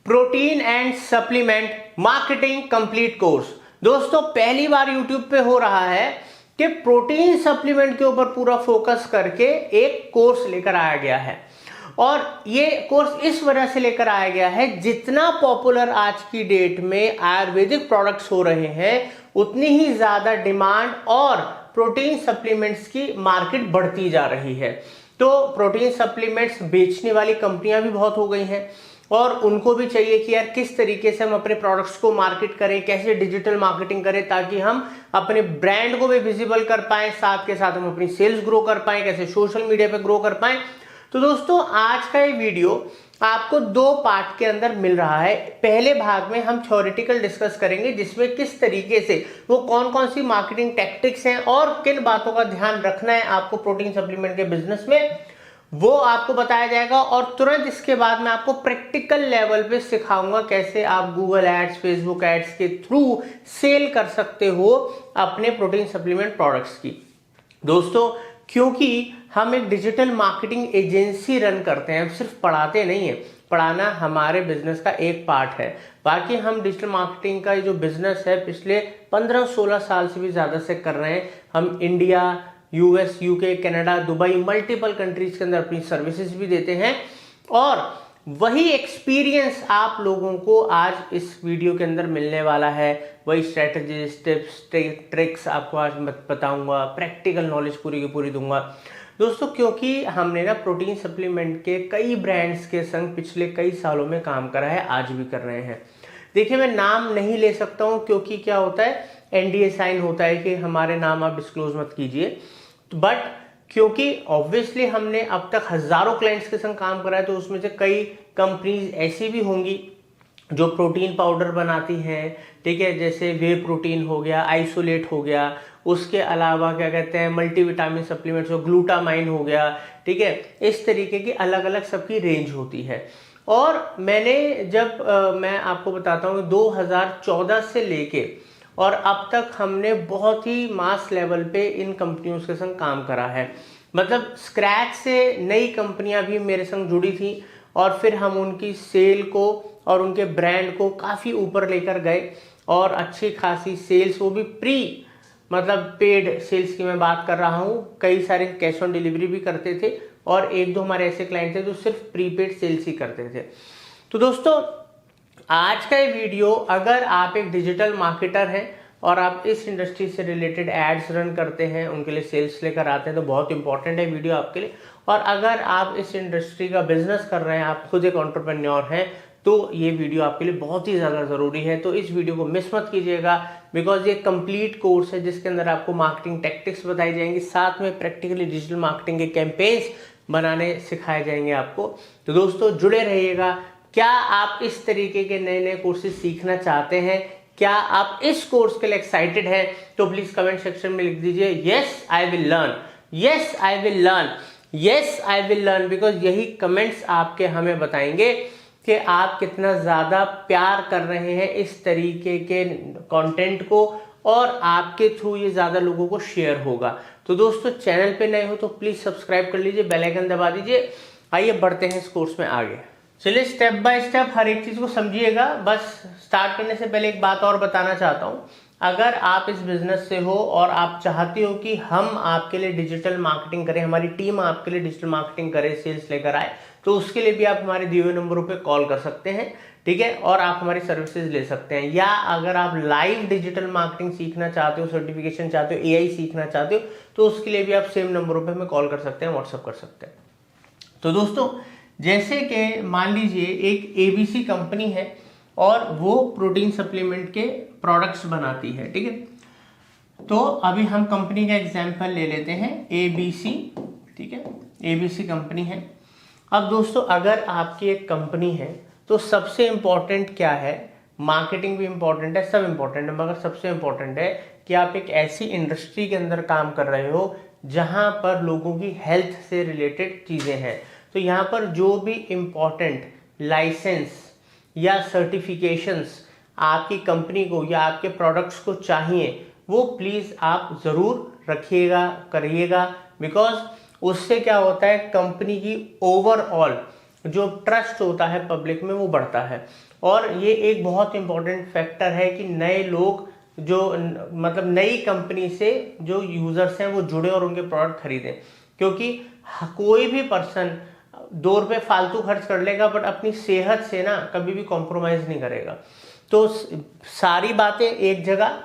Protein and supplement marketing complete course. दोस्तों पहली बार YouTube पे हो रहा है कि प्रोटीन सप्लीमेंट के ऊपर पूरा फोकस करके एक कोर्स लेकर आया गया है। और ये कोर्स इस वजह से लेकर आया गया है, जितना पॉपुलर आज की डेट में आयुर्वेदिक प्रोडक्ट्स हो रहे हैं उतनी ही ज्यादा डिमांड और प्रोटीन सप्लीमेंट्स की मार्केट बढ़ती जा रही है। तो प्रोटीन सप्लीमेंट्स बेचने वाली कंपनियां भी बहुत हो गई हैं और उनको भी चाहिए कि यार किस तरीके से हम अपने प्रोडक्ट्स को मार्केट करें, कैसे डिजिटल मार्केटिंग करें ताकि हम अपने ब्रांड को भी विजिबल कर पाएं, साथ के साथ हम अपनी सेल्स ग्रो कर पाएं, कैसे सोशल मीडिया पे ग्रो कर पाएं। तो दोस्तों आज का ये वीडियो आपको दो पार्ट के अंदर मिल रहा है। पहले भाग में हम थ्योरेटिकल डिस्कस करेंगे जिसमें किस तरीके से वो कौन कौन सी मार्केटिंग टैक्टिक्स हैं और किन बातों का ध्यान रखना है आपको प्रोटीन सप्लीमेंट के बिजनेस में, वो आपको बताया जाएगा। और तुरंत इसके बाद मैं आपको प्रैक्टिकल लेवल पे सिखाऊंगा कैसे आप गूगल एड्स, फेसबुक एड्स के थ्रू सेल कर सकते हो अपने प्रोटीन सप्लीमेंट प्रोडक्ट्स की। दोस्तों क्योंकि हम एक डिजिटल मार्केटिंग एजेंसी रन करते हैं, हम सिर्फ पढ़ाते नहीं है, पढ़ाना हमारे बिजनेस का एक पार्ट है। बाकी हम डिजिटल मार्केटिंग का जो बिजनेस है पिछले 15-16 साल से भी ज्यादा से कर रहे हैं। हम India, US, UK, Canada, Dubai, multiple countries के अंदर अपनी सर्विसेज भी देते हैं और वही एक्सपीरियंस आप लोगों को आज इस वीडियो के अंदर मिलने वाला है। वही स्ट्रेटजीज, टिप्स, ट्रिक्स आपको आज बताऊंगा, प्रैक्टिकल नॉलेज पूरी की पूरी दूंगा। दोस्तों क्योंकि हमने ना प्रोटीन सप्लीमेंट के कई ब्रांड्स के संग पिछले कई सालों में काम करा है, आज भी कर रहे हैं। देखिए मैं नाम नहीं ले सकता हूं क्योंकि क्या होता है, एनडीए साइन होता है कि हमारे नाम आप डिस्क्लोज मत कीजिए, बट क्योंकि ऑब्वियसली हमने अब तक हजारों क्लाइंट्स के संग काम करा है तो उसमें से कई कंपनीज ऐसी भी होंगी जो प्रोटीन पाउडर बनाती हैं, ठीक है, जैसे वे प्रोटीन हो गया, आइसोलेट हो गया, उसके अलावा क्या कहते हैं मल्टीविटामिन सप्लीमेंट्स हो, ग्लूटामाइन हो गया, ठीक है, इस तरीके की अलग अलग सबकी रेंज होती है। और मैंने मैं आपको बताता हूँ 2014 से लेके और अब तक हमने बहुत ही मास लेवल पे इन कंपनियों के संग काम करा है। मतलब स्क्रैच से नई कंपनियां भी मेरे संग जुड़ी थी और फिर हम उनकी सेल को और उनके ब्रांड को काफ़ी ऊपर लेकर गए और अच्छी खासी सेल्स, वो भी प्री मतलब पेड सेल्स की मैं बात कर रहा हूँ। कई सारे कैश ऑन डिलीवरी भी करते थे और एक दो हमारे ऐसे क्लाइंट थे जो सिर्फ प्रीपेड सेल्स ही करते थे। तो दोस्तों आज का ये वीडियो, अगर आप एक डिजिटल मार्केटर हैं और आप इस इंडस्ट्री से रिलेटेड एड्स रन करते हैं, उनके लिए सेल्स लेकर आते हैं, तो बहुत इंपॉर्टेंट है वीडियो आपके लिए। और अगर आप इस इंडस्ट्री का बिजनेस कर रहे हैं, आप खुद एक एंटरप्रेन्योर हैं, तो ये वीडियो आपके लिए बहुत ही ज़्यादा ज़रूरी है। तो इस वीडियो को मिस मत कीजिएगा बिकॉज ये कंप्लीट कोर्स है जिसके अंदर आपको मार्केटिंग टैक्टिक्स बताई जाएंगी, साथ में प्रैक्टिकली डिजिटल मार्केटिंग के कैंपेन्स बनाने सिखाए जाएंगे आपको। तो दोस्तों जुड़े रहिएगा। क्या आप इस तरीके के नए नए कोर्सेज सीखना चाहते हैं? क्या आप इस कोर्स के लिए एक्साइटेड हैं? तो प्लीज कमेंट सेक्शन में लिख दीजिए yes I will learn, yes I will learn, yes I will learn, because यही कमेंट्स आपके हमें बताएंगे कि आप कितना ज्यादा प्यार कर रहे हैं इस तरीके के कंटेंट को और आपके थ्रू ये ज्यादा लोगों को शेयर होगा। तो दोस्तों चैनल पे नए हो तो प्लीज सब्सक्राइब कर लीजिए, बेल आइकन दबा दीजिए। आइए बढ़ते हैं इस कोर्स में आगे। चलिए स्टेप बाय स्टेप हर एक चीज को समझिएगा। बस स्टार्ट करने से पहले एक बात और बताना चाहता हूँ, अगर आप इस बिजनेस से हो और आप चाहते हो कि हम आपके लिए डिजिटल मार्केटिंग करें, हमारी टीम आपके लिए डिजिटल मार्केटिंग करे, सेल्स लेकर आए, तो उसके लिए भी आप हमारे दिए हुए नंबरों पे कॉल कर सकते हैं, ठीक है, और आप हमारी सर्विसेज ले सकते हैं। या अगर आप लाइव डिजिटल मार्केटिंग सीखना चाहते हो, सर्टिफिकेशन चाहते हो, एआई सीखना चाहते हो, तो उसके लिए भी आप सेम नंबरों पे हमें कॉल कर सकते हैं, व्हाट्सअप कर सकते हैं। तो दोस्तों जैसे कि मान लीजिए एक एबीसी कंपनी है और वो प्रोटीन सप्लीमेंट के प्रोडक्ट्स बनाती है, ठीक है। तो अभी हम कंपनी का एग्जांपल ले लेते हैं एबीसी, ठीक है, एबीसी कंपनी है। अब दोस्तों अगर आपकी एक कंपनी है तो सबसे इंपॉर्टेंट क्या है, मार्केटिंग भी इंपॉर्टेंट है, सब इंपॉर्टेंट है, मगर सबसे इंपॉर्टेंट है कि आप एक ऐसी इंडस्ट्री के अंदर काम कर रहे हो जहां पर लोगों की हेल्थ से रिलेटेड चीजें हैं। तो यहाँ पर जो भी इम्पोर्टेंट लाइसेंस या सर्टिफिकेशंस आपकी कंपनी को या आपके प्रोडक्ट्स को चाहिए वो प्लीज आप जरूर रखिएगा, करिएगा, बिकॉज उससे क्या होता है कंपनी की ओवरऑल जो ट्रस्ट होता है पब्लिक में वो बढ़ता है। और ये एक बहुत इंपॉर्टेंट फैक्टर है कि नए लोग जो मतलब नई कंपनी से जो यूजर्स हैं वो जुड़े और उनके प्रोडक्ट खरीदें, क्योंकि कोई भी पर्सन 2 रुपये फालतू खर्च कर लेगा बट अपनी सेहत से ना कभी भी कॉम्प्रोमाइज नहीं करेगा। तो सारी बातें एक जगह,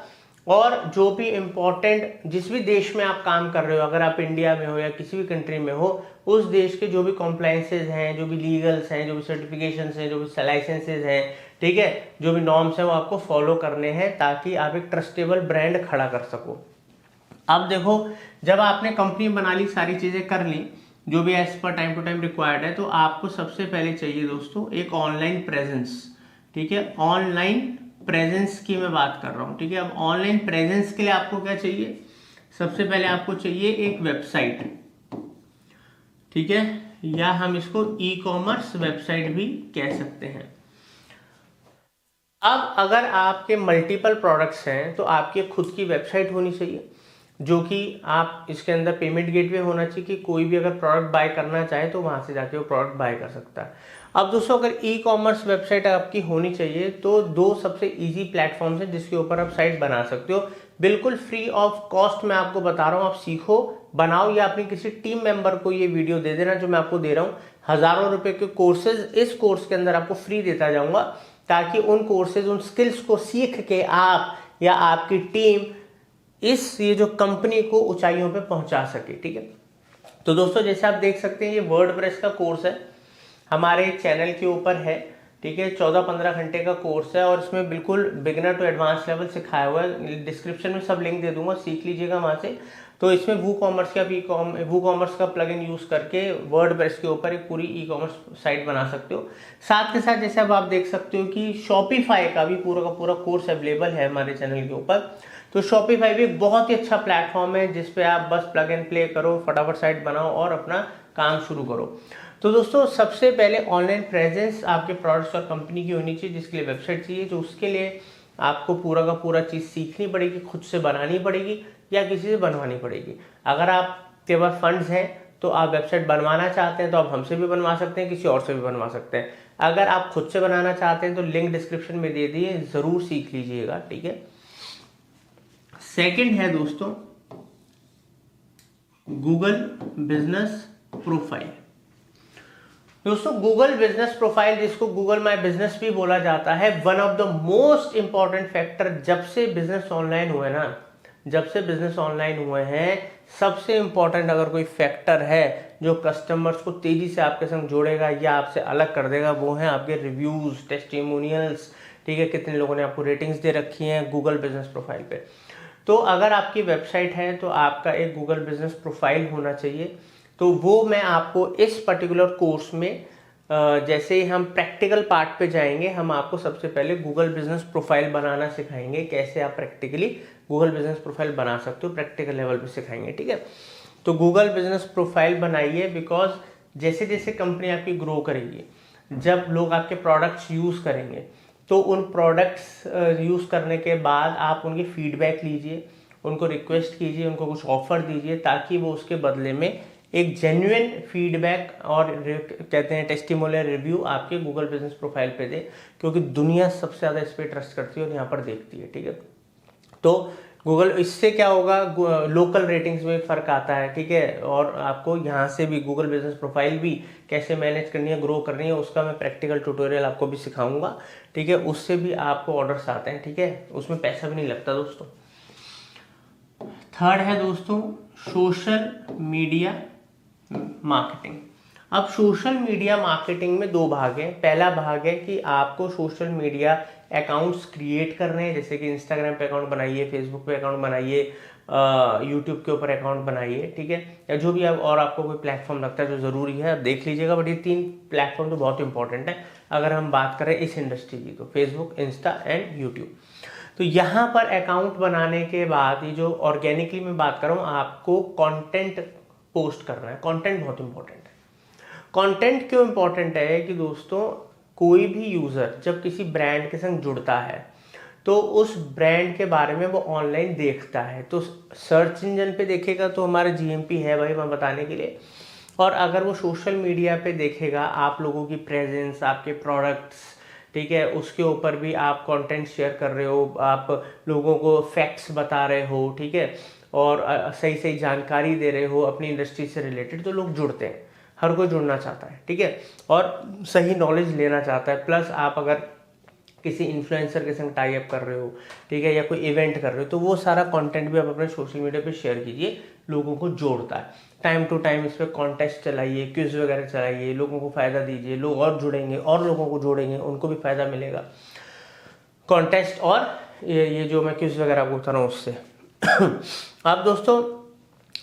और जो भी इम्पोर्टेंट जिस भी देश में आप काम कर रहे हो, अगर आप इंडिया में हो या किसी भी कंट्री में हो, उस देश के जो भी कॉम्प्लाइंसेज हैं, जो भी लीगल्स हैं, जो भी सर्टिफिकेशंस हैं, जो भी लाइसेंसेज हैं, ठीक है, जो भी नॉर्म्स हैं वो आपको फॉलो करने हैं ताकि आप एक ट्रस्टेबल ब्रांड खड़ा कर सको। अब देखो, जब आपने कंपनी बना ली, सारी चीज़ें कर ली जो भी as per time to time required है, तो आपको सबसे पहले चाहिए दोस्तों एक ऑनलाइन प्रेजेंस। ठीक है, ऑनलाइन प्रेजेंस की मैं बात कर रहा हूँ। ठीक है, अब ऑनलाइन प्रेजेंस के लिए आपको क्या चाहिए? सबसे पहले आपको चाहिए एक वेबसाइट। ठीक है, या हम इसको ई कॉमर्स वेबसाइट भी कह सकते हैं। अब अगर आपके मल्टीपल प्रोडक्ट्स हैं तो आपकी खुद की वेबसाइट होनी चाहिए, जो कि आप इसके अंदर पेमेंट गेटवे होना चाहिए कि कोई भी अगर प्रोडक्ट बाय करना चाहे तो वहां से जाके वो प्रोडक्ट बाय कर सकता है। अब दोस्तों, अगर ई कॉमर्स वेबसाइट आपकी होनी चाहिए तो 2 सबसे इजी प्लेटफॉर्म्स हैं जिसके ऊपर आप साइट बना सकते हो, बिल्कुल फ्री ऑफ कॉस्ट। मैं आपको बता रहा हूँ, आप सीखो, बनाओ, या अपनी किसी टीम मेंबर को ये वीडियो दे देना जो मैं आपको दे रहा हूँ। हजारों रुपए के कोर्सेज इस कोर्स के अंदर आपको फ्री देता जाऊंगा, ताकि उन कोर्सेज, उन स्किल्स को सीख के आप या आपकी टीम ये जो कंपनी को ऊंचाइयों पे पहुंचा सके। ठीक है, तो दोस्तों जैसे आप देख सकते हैं ये वर्डप्रेस का कोर्स है, हमारे चैनल के ऊपर है। ठीक है, 14-15 घंटे का कोर्स है और इसमें बिल्कुल बिगिनर टू एडवांस लेवल सिखाया हुआ है। डिस्क्रिप्शन में सब लिंक दे दूंगा, सीख लीजिएगा वहां से। तो इसमें वू कॉमर्स का प्लगइन यूज करके वर्डप्रेस के ऊपर एक पूरी ई कॉमर्स साइट बना सकते हो। साथ के साथ जैसे अब आप देख सकते हो कि शॉपिफाई का भी पूरा का पूरा कोर्स अवेलेबल है हमारे चैनल के ऊपर। तो शॉपिफाई भी एक बहुत ही अच्छा प्लेटफॉर्म है जिसपे आप बस प्लग एंड प्ले करो, फटाफट साइट बनाओ और अपना काम शुरू करो। तो दोस्तों सबसे पहले ऑनलाइन प्रेजेंस आपके प्रोडक्ट्स और कंपनी की होनी चाहिए, जिसके लिए वेबसाइट चाहिए। तो उसके लिए आपको पूरा का पूरा चीज़ सीखनी पड़ेगी, खुद से बनानी पड़ेगी या किसी से बनवानी पड़ेगी। अगर आपके पास फंड्स हैं तो आप वेबसाइट बनवाना चाहते हैं तो आप हमसे भी बनवा सकते हैं, किसी और से भी बनवा सकते हैं। अगर आप खुद से बनाना चाहते हैं तो लिंक डिस्क्रिप्शन में दे दिए, ज़रूर सीख लीजिएगा। ठीक है, सेकंड है दोस्तों गूगल बिजनेस प्रोफाइल। दोस्तों गूगल बिजनेस प्रोफाइल, जिसको गूगल माय बिजनेस भी बोला जाता है, one of the most important factor जब से बिजनेस ऑनलाइन हुए ना, जब से बिजनेस ऑनलाइन हुए हैं, सबसे इंपॉर्टेंट अगर कोई फैक्टर है जो कस्टमर्स को तेजी से आपके संग जोड़ेगा या आपसे अलग कर देगा, वो है आपके रिव्यूज, टेस्टिमोनियल्स। ठीक है, कितने लोगों ने आपको रेटिंग्स दे रखी हैं गूगल बिजनेस प्रोफाइल पे। तो अगर आपकी वेबसाइट है तो आपका एक गूगल बिजनेस प्रोफाइल होना चाहिए। तो वो मैं आपको इस पर्टिकुलर कोर्स में जैसे ही हम प्रैक्टिकल पार्ट पे जाएंगे, हम आपको सबसे पहले गूगल बिजनेस प्रोफाइल बनाना सिखाएंगे, कैसे आप प्रैक्टिकली गूगल बिजनेस प्रोफाइल बना सकते हो, प्रैक्टिकल लेवल पे सिखाएंगे। ठीक है, तो गूगल बिजनेस प्रोफाइल बनाइए, बिकॉज जैसे जैसे कंपनी आपकी ग्रो करेगी, जब लोग आपके प्रोडक्ट्स यूज करेंगे तो उन प्रोडक्ट्स यूज करने के बाद आप उनकी फीडबैक लीजिए, उनको रिक्वेस्ट कीजिए, उनको कुछ ऑफर दीजिए, ताकि वो उसके बदले में एक जेन्युइन फीडबैक और कहते हैं टेस्टिमोनियल रिव्यू आपके गूगल बिजनेस प्रोफाइल पे दे, क्योंकि दुनिया सबसे ज़्यादा इस पर ट्रस्ट करती है और यहाँ पर देखती है। ठीक है, तो गूगल, इससे क्या होगा, लोकल रेटिंग्स में फर्क आता है। ठीक है, और आपको यहाँ से भी गूगल बिजनेस प्रोफाइल भी कैसे मैनेज करनी है, ग्रो करनी है, उसका मैं प्रैक्टिकल ट्यूटोरियल आपको भी सिखाऊंगा। ठीक है, उससे भी आपको ऑर्डर्स आते हैं। ठीक है, उसमें पैसा भी नहीं लगता दोस्तों। थर्ड है दोस्तों सोशल मीडिया मार्केटिंग। अब सोशल मीडिया मार्केटिंग में 2 भाग हैं। पहला भाग है कि आपको सोशल मीडिया अकाउंट्स क्रिएट करने हैं, जैसे कि इंस्टाग्राम पे अकाउंट बनाइए, फेसबुक पे अकाउंट बनाइए, यूट्यूब के ऊपर अकाउंट बनाइए। ठीक है, या जो भी आप और आपको कोई प्लेटफॉर्म लगता है जो ज़रूरी है आप देख लीजिएगा, बट ये 3 प्लेटफॉर्म तो बहुत इंपॉर्टेंट है अगर हम बात करें इस इंडस्ट्री की, तो फेसबुक, इंस्टा एंड यूट्यूब। तो यहाँ पर अकाउंट बनाने के बाद ये जो ऑर्गेनिकली मैं बात कर रहा हूँ, आपको कंटेंट पोस्ट करना है। कंटेंट बहुत इंपॉर्टेंट है। कंटेंट क्यों इंपॉर्टेंट है कि दोस्तों कोई भी यूजर जब किसी ब्रांड के संग जुड़ता है तो उस ब्रांड के बारे में वो ऑनलाइन देखता है, तो सर्च इंजन पे देखेगा तो हमारा जीएमपी है भाई वहाँ बताने के लिए, और अगर वो सोशल मीडिया पे देखेगा आप लोगों की प्रेजेंस, आपके प्रोडक्ट्स, ठीक है, उसके ऊपर भी आप कंटेंट शेयर कर रहे हो, आप लोगों को फैक्ट्स बता रहे हो, ठीक है, और सही सही जानकारी दे रहे हो अपनी इंडस्ट्री से रिलेटेड, तो लोग जुड़ते हैं। हर कोई जुड़ना चाहता है, ठीक है, और सही नॉलेज लेना चाहता है। प्लस आप अगर किसी इन्फ्लुएंसर के संग टाई अप कर रहे हो, ठीक है, या कोई इवेंट कर रहे हो, तो वो सारा कंटेंट भी आप अपने सोशल मीडिया पे शेयर कीजिए, लोगों को जोड़ता है। टाइम टू टाइम इस पर कॉन्टेस्ट चलाइए, क्विज वगैरह चलाइए, लोगों को फायदा दीजिए, लोग और जुड़ेंगे और लोगों को जोड़ेंगे, उनको भी फायदा मिलेगा कॉन्टेस्ट और ये जो मैं क्विज वगैरह आपको बता रहा हूँ उससे। अब दोस्तों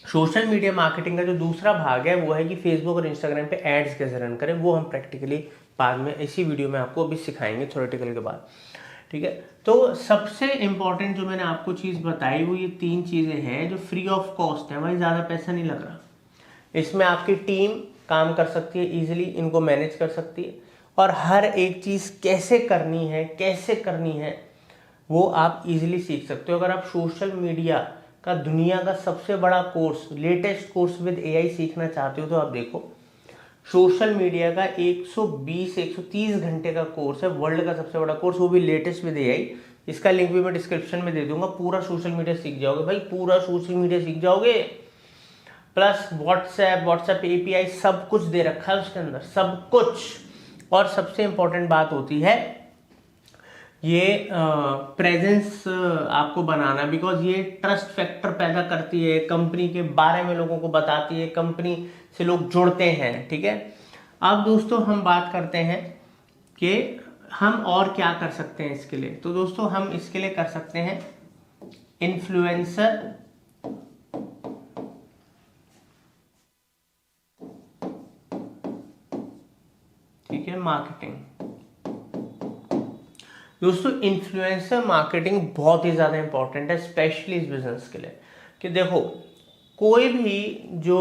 सोशल मीडिया मार्केटिंग का जो दूसरा भाग है वो है कि फेसबुक और इंस्टाग्राम पे एड्स कैसे रन करें, वो हम प्रैक्टिकली बाद में इसी वीडियो में आपको अभी सिखाएंगे थ्योरेटिकल के बाद, ठीक है। तो सबसे इंपॉर्टेंट जो मैंने आपको चीज़ बताई वो ये 3 चीज़ें हैं जो फ्री ऑफ कॉस्ट है, भाई ज़्यादा पैसा नहीं लग रहा। इसमें आपकी टीम काम कर सकती है, ईजिली इनको मैनेज कर सकती है, और हर एक चीज़ कैसे करनी है वो आप इजीली सीख सकते हो। अगर आप सोशल मीडिया का दुनिया का सबसे बड़ा course, latest course with AI सीखना चाहते हो तो आप देखो, सोशल मीडिया का 120-130 घंटे का कोर्स है, वर्ल्ड का सबसे बड़ा कोर्स, वो भी लेटेस्ट विद एआई। इसका लिंक भी मैं डिस्क्रिप्शन में दे दूंगा। पूरा सोशल मीडिया सीख जाओगे भाई, पूरा सोशल मीडिया सीख जाओगे, प्लस व्हाट्सएप एपीआई सब कुछ दे रखा है उसके अंदर, सब कुछ। और सबसे इंपॉर्टेंट बात होती है ये प्रेजेंस आपको बनाना, बिकॉज ये ट्रस्ट फैक्टर पैदा करती है, कंपनी के बारे में लोगों को बताती है, कंपनी से लोग जुड़ते हैं, ठीक है। अब दोस्तों हम बात करते हैं कि हम और क्या कर सकते हैं इसके लिए। तो दोस्तों हम इसके लिए कर सकते हैं इन्फ्लुएंसर ठीक है मार्केटिंग। दोस्तों इन्फ्लुएंसर मार्केटिंग बहुत ही ज़्यादा इंपॉर्टेंट है, स्पेशली इस बिजनेस के लिए। कि देखो कोई भी जो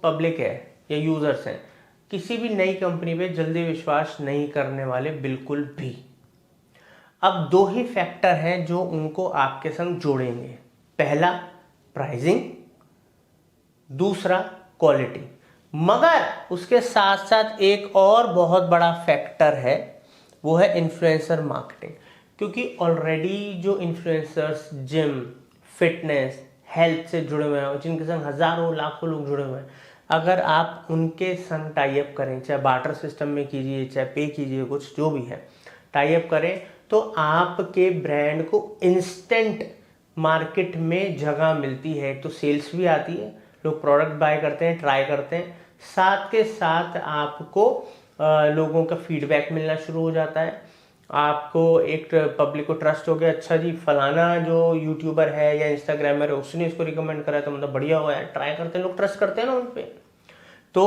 पब्लिक है या यूजर्स हैं, किसी भी नई कंपनी पे जल्दी विश्वास नहीं करने वाले बिल्कुल भी। अब 2 ही फैक्टर हैं जो उनको आपके संग जोड़ेंगे, पहला प्राइसिंग, दूसरा क्वालिटी। मगर उसके साथ साथ एक और बहुत बड़ा फैक्टर है, वो है इन्फ्लुएंसर मार्केटिंग। क्योंकि ऑलरेडी जो इन्फ्लुएंसर्स जिम, फिटनेस, हेल्थ से जुड़े हुए हैं, जिनके संग हजारों लाखों लोग जुड़े हुए हैं, अगर आप उनके संग टाई अप करें, चाहे बार्टर सिस्टम में कीजिए, चाहे पे कीजिए, कुछ जो भी है टाई अप करें, तो आपके ब्रांड को इंस्टेंट मार्केट में जगह मिलती है। तो सेल्स भी आती है, लोग प्रोडक्ट बाय करते हैं, ट्राई करते हैं, साथ के साथ आपको लोगों का फीडबैक मिलना शुरू हो जाता है, आपको एक पब्लिक को ट्रस्ट हो गया, अच्छा जी फलाना जो यूट्यूबर है या इंस्टाग्रामर है उसने इसको रिकमेंड करा तो मतलब बढ़िया हुआ है, ट्राई करते हैं, लोग ट्रस्ट करते हैं ना उन पे। तो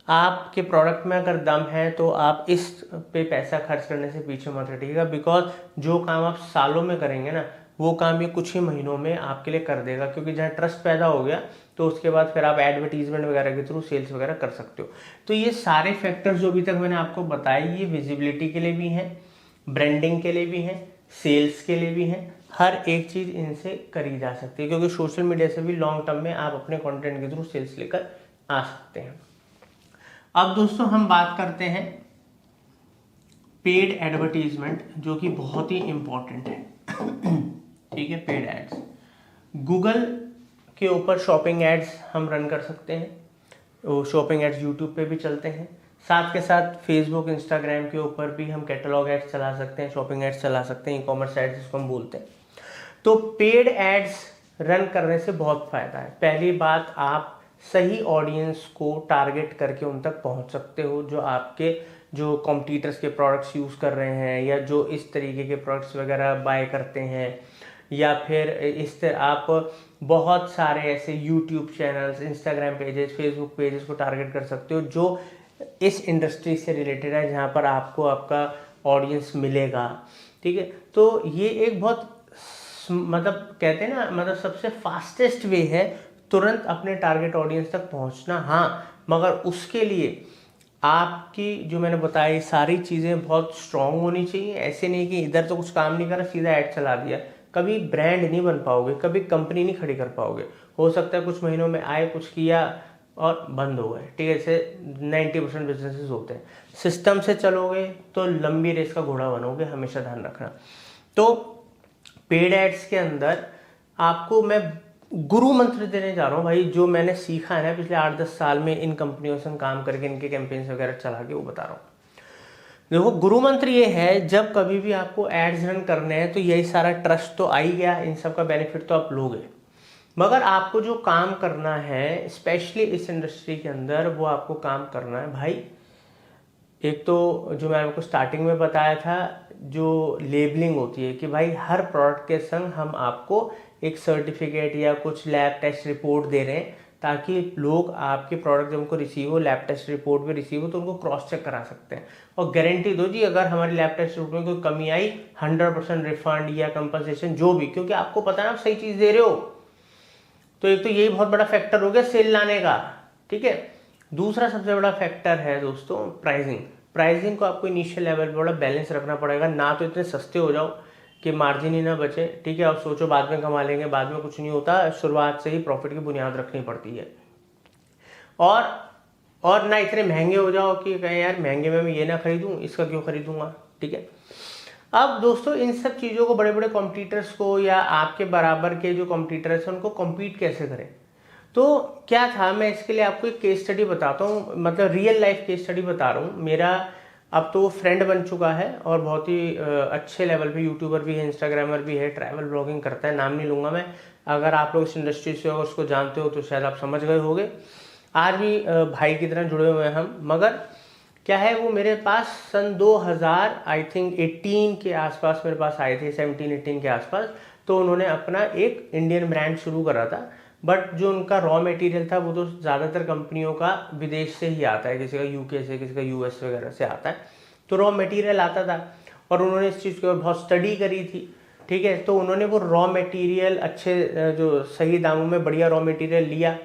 आपके प्रोडक्ट में अगर दम है तो आप इस पे पैसा खर्च करने से पीछे मत हटिएगा, बिकॉज जो काम आप सालों में करेंगे ना, वो काम ये कुछ ही महीनों में आपके लिए कर देगा। क्योंकि जहाँ ट्रस्ट पैदा हो गया तो उसके बाद फिर आप एडवर्टीजमेंट वगैरह के थ्रू सेल्स वगैरह कर सकते हो। तो ये सारे फैक्टर्स जो अभी तक मैंने आपको बताए, ये विजिबिलिटी के लिए भी हैं, ब्रांडिंग के लिए भी हैं, सेल्स के लिए भी हैं, हर एक चीज़ इनसे करी जा सकती है। क्योंकि सोशल मीडिया से भी लॉन्ग टर्म में आप अपने कंटेंट के थ्रू सेल्स लेकर आ सकते हैं। अब दोस्तों हम बात करते हैं पेड एडवर्टीजमेंट, जो कि बहुत ही इंपॉर्टेंट है। ठीक है, पेड एड्स गूगल के ऊपर शॉपिंग एड्स हम रन कर सकते हैं, वो शॉपिंग एड्स यूट्यूब पे भी चलते हैं, साथ के साथ फेसबुक इंस्टाग्राम के ऊपर भी हम कैटलॉग एड्स चला सकते हैं, शॉपिंग एड्स चला सकते हैं, ई कॉमर्स एड्स जिसको हम बोलते हैं। तो पेड एड्स रन करने से बहुत फ़ायदा है। पहली बात, आप सही ऑडियंस को टारगेट करके उन तक पहुंच सकते हो, जो आपके जो कॉम्पिटिटर्स के प्रोडक्ट्स यूज़ कर रहे हैं या जो इस तरीके के प्रोडक्ट्स वगैरह बाय करते हैं, या फिर इस तरह आप बहुत सारे ऐसे YouTube channels, Instagram pages, Facebook pages को टारगेट कर सकते हो जो इस इंडस्ट्री से रिलेटेड है, जहाँ पर आपको आपका ऑडियंस मिलेगा। ठीक है, तो ये एक बहुत मतलब कहते हैं ना, मतलब सबसे फास्टेस्ट वे है तुरंत अपने टारगेट ऑडियंस तक पहुंचना। हाँ, मगर उसके लिए आपकी जो मैंने बताई सारी चीज़ें बहुत स्ट्रांग होनी चाहिए। ऐसे नहीं कि इधर तो कुछ काम नहीं करा, सीधा ऐड चला दिया, कभी ब्रांड नहीं बन पाओगे, कभी कंपनी नहीं खड़ी कर पाओगे। हो सकता है कुछ महीनों में आए, कुछ किया, और बंद हो गए, ठीक है। ऐसे 90% बिजनेसेस होते हैं। सिस्टम से चलोगे तो लंबी रेस का घोड़ा बनोगे, हमेशा ध्यान रखना। तो पेड एड्स के अंदर आपको मैं गुरु मंत्र देने जा रहा हूँ भाई, जो मैंने सीखा है ना पिछले 8-10 साल में इन कंपनियों से काम करके, इनके कैंपेन्स वगैरह चला के, वो बता रहा हूँ। देखो गुरु मंत्र ये है, जब कभी भी आपको एड्स रन करने हैं तो यही सारा ट्रस्ट तो आ ही गया, इन सब का बेनिफिट तो आप लोगे, मगर आपको जो काम करना है स्पेशली इस इंडस्ट्री के अंदर, वो आपको काम करना है भाई। एक तो जो मैंने आपको स्टार्टिंग में बताया था, जो लेबलिंग होती है कि भाई हर प्रोडक्ट के संग हम आपको एक सर्टिफिकेट या कुछ लैब टेस्ट रिपोर्ट दे रहे हैं, ताकि लोग आपके प्रोडक्ट जब उनको रिसीव हो, लैब टेस्ट रिपोर्ट भी रिसीव हो, तो उनको क्रॉस चेक करा सकते हैं और गारंटी दो जी, अगर हमारी लैब टेस्ट रिपोर्ट में कोई कमी आई 100% रिफंड या कंपनसेशन जो भी, क्योंकि आपको पता है आप सही चीज़ दे रहे हो। तो एक तो यही बहुत बड़ा फैक्टर हो गया सेल लाने का, ठीक है। दूसरा सबसे बड़ा फैक्टर है दोस्तों प्राइसिंग। प्राइसिंग को आपको इनिशियल लेवल पर बड़ा बैलेंस रखना पड़ेगा, ना तो इतने सस्ते हो जाओ कि मार्जिन ही ना बचे, ठीक है। और सोचो बाद में कमा लेंगे, बाद में कुछ नहीं होता, शुरुआत से ही प्रॉफिट की बुनियाद रखनी पड़ती है। और ना इतने महंगे हो जाओ कि कहें यार महंगे में मैं ये ना खरीदूं, इसका क्यों खरीदूंगा, ठीक है। अब दोस्तों इन सब चीज़ों को बड़े बड़े कॉम्पिटिटर्स को या आपके बराबर के जो कॉम्पिटिटर्स हैं उनको कॉम्पीट कैसे करें। तो क्या था, मैं इसके लिए आपको एक केस स्टडी बताता हूँ, मतलब रियल लाइफ केस स्टडी बता रहा हूँ। मेरा अब तो फ्रेंड बन चुका है और बहुत ही अच्छे लेवल पे यूट्यूबर भी है, इंस्टाग्रामर भी है, ट्रैवल ब्लॉगिंग करता है, नाम नहीं लूँगा मैं। अगर आप लोग इस इंडस्ट्री से अगर उसको जानते हो तो शायद आप समझ गए होंगे। आज भी भाई की तरह जुड़े हुए हैं हम। मगर क्या है, वो मेरे पास सन 2000 आई थिंक 18 के आसपास मेरे पास आए थे, 17-18 के आसपास। तो उन्होंने अपना एक इंडियन ब्रांड शुरू करा था, बट जो उनका रॉ मटेरियल था वो तो ज़्यादातर कंपनियों का विदेश से ही आता है, किसी का यूके से, किसी का यूएस वगैरह से आता है, तो रॉ मटेरियल आता था। और उन्होंने इस चीज़ के ऊपर बहुत स्टडी करी थी, ठीक है। तो उन्होंने वो रॉ मटेरियल अच्छे जो सही दामों में बढ़िया रॉ मटेरियल लिया,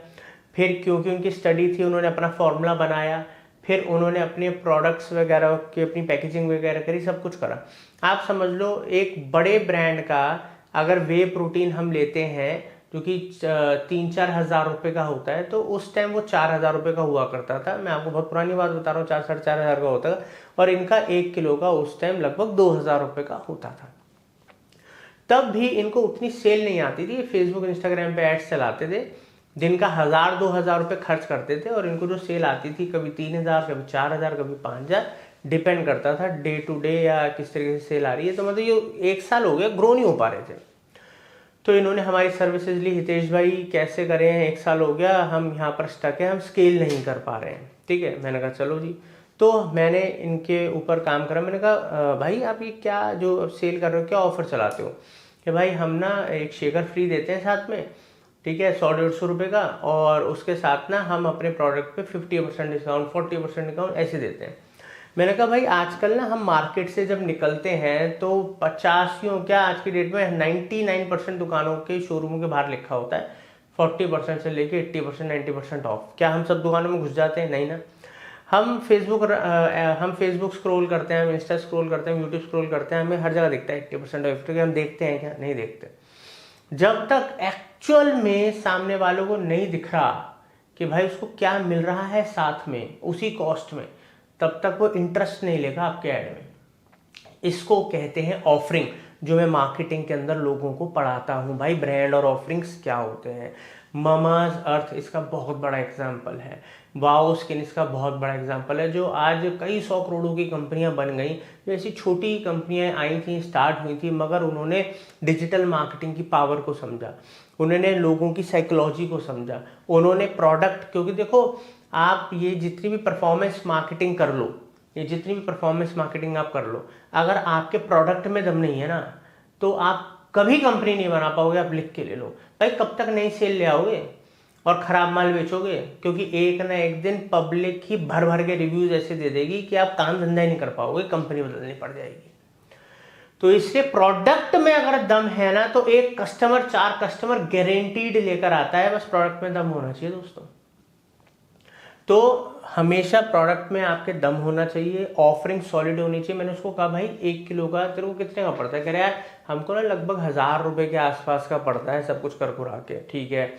फिर क्योंकि उनकी स्टडी थी उन्होंने अपना फॉर्मूला बनाया, फिर उन्होंने अपने प्रोडक्ट्स वगैरह की अपनी पैकेजिंग वगैरह करी, सब कुछ करा। आप समझ लो एक बड़े ब्रांड का अगर वे प्रोटीन हम लेते हैं जो कि 3-4 हज़ार रुपये का होता है, तो उस टाइम वो 4 हज़ार रुपये का हुआ करता था। मैं आपको बहुत पुरानी बात बता रहा हूँ, 4-4.5 हज़ार का होता था। और इनका 1 किलो का उस टाइम लगभग 2 हज़ार रुपये का होता था। तब भी इनको उतनी सेल नहीं आती थी, फेसबुक इंस्टाग्राम पे एड्स चलाते थे, दिन का 1000-2000 रुपये खर्च करते थे, और इनको जो सेल आती थी कभी 3000, कभी 4000, कभी 5000, डिपेंड करता था डे टू डे या किस तरीके से सेल आ रही है। तो मतलब ये 1 साल हो गया ग्रो नहीं हो पा रहे थे। तो इन्होंने हमारी सर्विसेज ली, हितेश भाई कैसे करें, 1 साल हो गया हम यहाँ पर स्टक है, हम स्केल नहीं कर पा रहे हैं, ठीक है। मैंने कहा चलो जी, तो मैंने इनके ऊपर काम करा। मैंने कहा भाई आप ये क्या जो सेल कर रहे हो, क्या ऑफर चलाते हो, कि भाई हम ना एक शेकर फ्री देते हैं साथ में, ठीक है, 100-150 रुपये का, और उसके साथ ना हम अपने प्रोडक्ट पे 50% डिस्काउंट, 40% डिस्काउंट ऐसे देते हैं। मैंने कहा भाई आजकल ना हम मार्केट से जब निकलते हैं तो 50 क्या आज की डेट में 99% दुकानों के शोरूमों के बाहर लिखा होता है 40% से लेके 80%, 90% ऑफ। क्या हम सब दुकानों में घुस जाते हैं? नहीं ना। हम फेसबुक स्क्रॉल करते हैं, हम इंस्टा स्क्रॉल करते हैं, यूट्यूब स्क्रॉल करते हैं, हमें हर जगह दिखता है 80% ऑफ। हम देखते हैं क्या? नहीं देखते। जब तक एक्चुअल में सामने वालों को नहीं दिख रहा कि भाई उसको क्या मिल रहा है साथ में उसी कॉस्ट में, तब तक वो इंटरेस्ट नहीं लेगा आपके ऐड में। इसको कहते हैं ऑफरिंग, जो मैं मार्केटिंग के अंदर लोगों को पढ़ाता हूं। भाई ब्रांड और ऑफरिंग्स क्या होते हैं। मामाज अर्थ इसका बहुत बड़ा एग्जाम्पल है, वाओ स्किन इसका बहुत बड़ा एग्जाम्पल है, जो आज कई 100 करोड़ों की कंपनियां बन गई। जो ऐसी छोटी कंपनियां आई थी, स्टार्ट हुई थी, मगर उन्होंने डिजिटल मार्केटिंग की पावर को समझा, उन्होंने लोगों की साइकोलॉजी को समझा, उन्होंने प्रोडक्ट, क्योंकि देखो आप ये जितनी भी परफॉर्मेंस मार्केटिंग कर लो, ये जितनी भी परफॉर्मेंस मार्केटिंग आप कर लो, अगर आपके प्रोडक्ट में दम नहीं है ना, तो आप कभी कंपनी नहीं बना पाओगे। आप लिख के ले लो भाई, कब तक नई सेल ले आओगे और खराब माल बेचोगे, क्योंकि एक ना एक दिन पब्लिक ही भर भर के रिव्यूज ऐसे दे देगी कि आप काम धंधा ही नहीं कर पाओगे, कंपनी बदलनी पड़ जाएगी। तो इसलिए प्रोडक्ट में अगर दम है ना, तो एक कस्टमर 4 कस्टमर गारंटीड लेकर आता है, बस प्रोडक्ट में दम होना चाहिए दोस्तों। तो हमेशा प्रोडक्ट में आपके दम होना चाहिए, ऑफरिंग सॉलिड होनी चाहिए। मैंने उसको कहा भाई 1 किलो का तेरे को कितने का पड़ता है? कह रहा है हमको ना लगभग 1000 रुपये के आसपास का पड़ता है, सब कुछ कर कुरा के, ठीक है।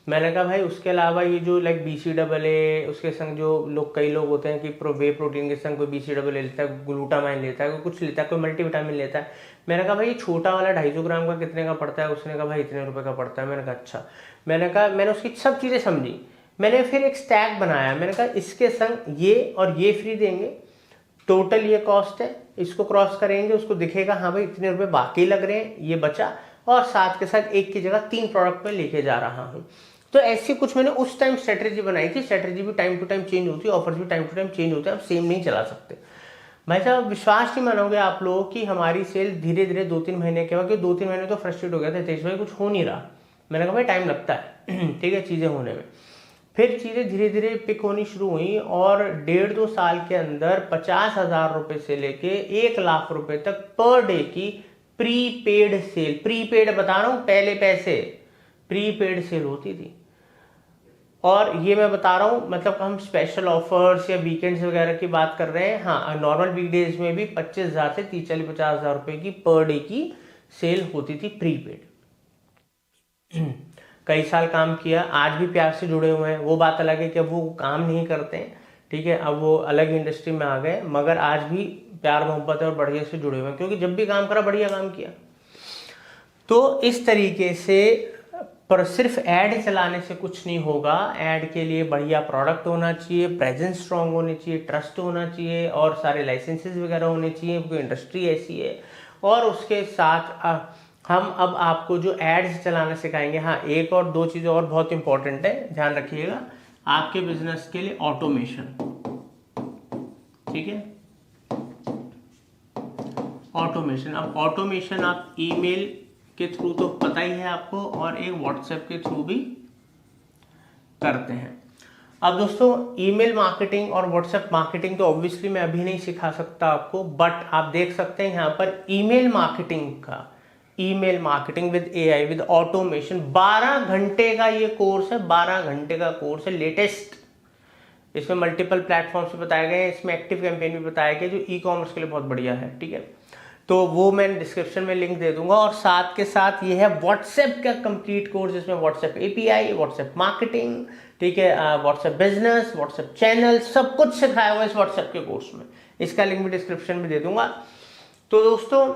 मैंने कहा भाई उसके अलावा ये जो लाइक BCAA, उसके संग जो लोग, कई लोग होते हैं कि वे प्रोटीन के संग कोई BCAA लेता है, ग्लूटामाइन लेता है, कोई कुछ लेता है, कोई मल्टीविटामिन लेता है। मैंने कहा भाई ये छोटा वाला 250 ग्राम का कितने का पड़ता है? उसने कहा भाई इतने रुपए का पड़ता है। मैंने कहा अच्छा। मैंने कहा, मैंने उसकी सब चीज़ें समझी। मैंने फिर एक स्टैक बनाया। मैंने कहा इसके संग ये और ये फ्री देंगे, टोटल ये कॉस्ट है, इसको क्रॉस करेंगे, उसको दिखेगा हाँ भाई इतने रुपए बाकी लग रहे हैं, ये बचा, और साथ के साथ एक की जगह 3 प्रोडक्ट में लेके जा रहा हूँ। तो ऐसी कुछ मैंने उस टाइम स्ट्रेटेजी बनाई थी। स्ट्रेटेजी भी टाइम टू टाइम चेंज होती है, ऑफर्स भी टाइम टू टाइम चेंज होते हैं, आप सेम नहीं चला सकते। भाई साहब विश्वास नहीं मानोगे आप लोग कि हमारी सेल धीरे धीरे 2-3 महीने के बाद, क्योंकि 2-3 महीने तो फ्रस्ट्रेट हो गया था, तेज भाई कुछ हो नहीं रहा। मैंने कहा भाई टाइम लगता है ठीक है चीज़ें होने में। फिर चीज़ें धीरे धीरे पिक होनी शुरू हुई और 1.5-2 साल के अंदर 50,000 रुपये से लेके 1 लाख रुपए तक पर डे की प्रीपेड सेल, प्रीपेड बता रहा हूँ, पहले पैसे, प्रीपेड सेल होती थी। और ये मैं बता रहा हूँ, मतलब हम स्पेशल ऑफर्स या वीकेंड्स वगैरह की बात कर रहे हैं। हाँ, नॉर्मल वीकडेज में भी 25,000 से 30-40-50,000 रुपए की पर डे की सेल होती थी प्रीपेड। कई साल काम किया, आज भी प्यार से जुड़े हुए हैं। वो बात अलग है कि अब वो काम नहीं करते हैं, ठीक है, अब वो अलग इंडस्ट्री में आ गए, मगर आज भी प्यार मोहब्बत है और बढ़िया से जुड़े हुए हैं, क्योंकि जब भी काम करा बढ़िया काम किया। तो इस तरीके से, पर सिर्फ ऐड चलाने से कुछ नहीं होगा। ऐड के लिए बढ़िया प्रोडक्ट होना चाहिए, प्रेजेंस स्ट्रांग होनी चाहिए, ट्रस्ट होना चाहिए, और सारे लाइसेंसेस वगैरह होने चाहिए, क्योंकि इंडस्ट्री ऐसी है। और उसके साथ हम अब आपको जो एड्स चलाना सिखाएंगे। हाँ, एक और 2 चीज़ें और बहुत इंपॉर्टेंट है, ध्यान रखिएगा आपके बिजनेस के लिए। ऑटोमेशन, ठीक है, ऑटोमेशन। अब ऑटोमेशन आप ईमेल के थ्रू तो पता ही है आपको, और एक व्हाट्सएप के थ्रू भी करते हैं। अब दोस्तों ईमेल मार्केटिंग और व्हाट्सएप मार्केटिंग तो ऑब्वियसली मैं अभी नहीं सिखा सकता आपको, बट आप देख सकते हैं यहाँ पर ईमेल मार्केटिंग का, email marketing with AI with automation, 12 घंटे का ये कोर्स है, 12 घंटे का कोर्स है, लेटेस्ट। इसमें मल्टीपल प्लेटफॉर्म्स भी बताए गए हैं, इसमें एक्टिव कैंपेन भी बताया गया जो ई-कॉमर्स के लिए बहुत बढ़िया है, ठीक है। तो वो मैं डिस्क्रिप्शन में लिंक दे दूंगा। और साथ के साथ ये है व्हाट्सएप का कंप्लीट कोर्स, जिसमें व्हाट्सएप API, व्हाट्सएप मार्केटिंग, ठीक है, व्हाट्सएप बिजनेस, व्हाट्सएप चैनल, सब कुछ सिखाया हुआ है इस व्हाट्सएप के कोर्स में। इसका लिंक भी डिस्क्रिप्शन में दे दूंगा। तो दोस्तों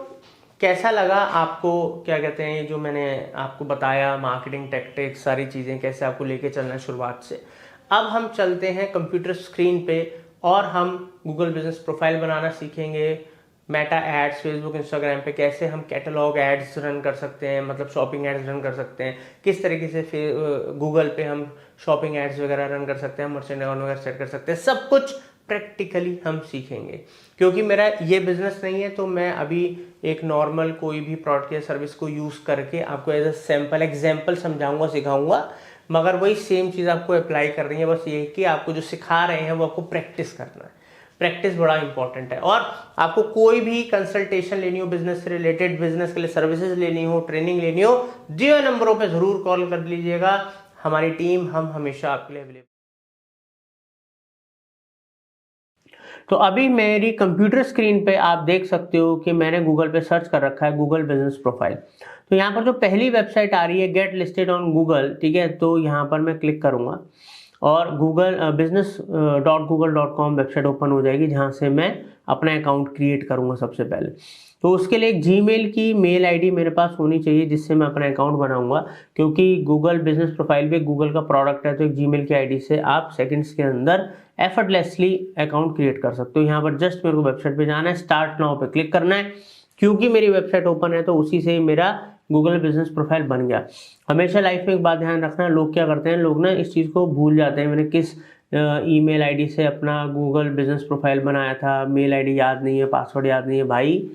कैसा लगा आपको, क्या कहते हैं, ये जो मैंने आपको बताया मार्केटिंग टैक्टिक्स, सारी चीज़ें कैसे आपको लेके चलना है शुरुआत से। अब हम चलते हैं कंप्यूटर स्क्रीन पे और हम गूगल बिजनेस प्रोफाइल बनाना सीखेंगे। मेटा एड्स, फेसबुक, इंस्टाग्राम पे कैसे हम कैटलॉग एड्स रन कर सकते हैं, मतलब शॉपिंग एड्स रन कर सकते हैं, किस तरीके से गूगल पे हम शॉपिंग एड्स वगैरह रन कर सकते हैं, मर्चेंट अकाउंट वगैरह सेट कर सकते हैं, सब कुछ प्रैक्टिकली हम सीखेंगे। क्योंकि मेरा ये बिजनेस नहीं है, तो मैं अभी एक नॉर्मल कोई भी प्रोडक्ट या सर्विस को यूज़ करके आपको एज अ सैम्पल एग्जाम्पल समझाऊंगा, सिखाऊंगा, मगर वही सेम चीज़ आपको अप्लाई कर रही है। बस ये कि आपको जो सिखा रहे हैं वो आपको प्रैक्टिस करना है। प्रैक्टिस बड़ा इंपॉर्टेंट है। और आपको कोई भी कंसल्टेशन लेनी हो बिजनेस से रिलेटेड, बिजनेस के लिए सर्विसेज लेनी हो, ट्रेनिंग लेनी हो, दिए नंबरों पे जरूर कॉल कर लीजिएगा। हमारी टीम, हम हमेशा आपके लिए अवेलेबल। तो अभी मेरी कंप्यूटर स्क्रीन पे आप देख सकते हो कि मैंने गूगल पे सर्च कर रखा है गूगल बिजनेस प्रोफाइल। तो यहाँ पर जो पहली वेबसाइट आ रही है गेट लिस्टेड ऑन गूगल, ठीक है, तो यहाँ पर मैं क्लिक करूँगा और गूगल business.google.com वेबसाइट ओपन हो जाएगी, जहाँ से मैं अपना अकाउंट क्रिएट करूँगा सबसे पहले। तो उसके लिए एक जीमेल की मेल आईडी मेरे पास होनी चाहिए, जिससे मैं अपना अकाउंट बनाऊंगा, क्योंकि गूगल बिजनेस प्रोफाइल पे गूगल का प्रोडक्ट है। तो एक जीमेल की आईडी से आप सेकंड्स के अंदर एफर्टलेसली अकाउंट क्रिएट कर सकते हो। यहाँ पर जस्ट मेरे को वेबसाइट पे जाना है, स्टार्ट नाउ पे क्लिक करना है। क्योंकि मेरी वेबसाइट ओपन है तो उसी से मेरा गूगल बिजनेस प्रोफाइल बन गया। हमेशा लाइफ में एक बात ध्यान रखना, लोग क्या करते हैं, लोग ना इस चीज़ को भूल जाते हैं, मैंने किस ईमेल आईडी से अपना गूगल बिजनेस प्रोफाइल बनाया था, मेल आईडी याद नहीं है, पासवर्ड याद नहीं है। भाई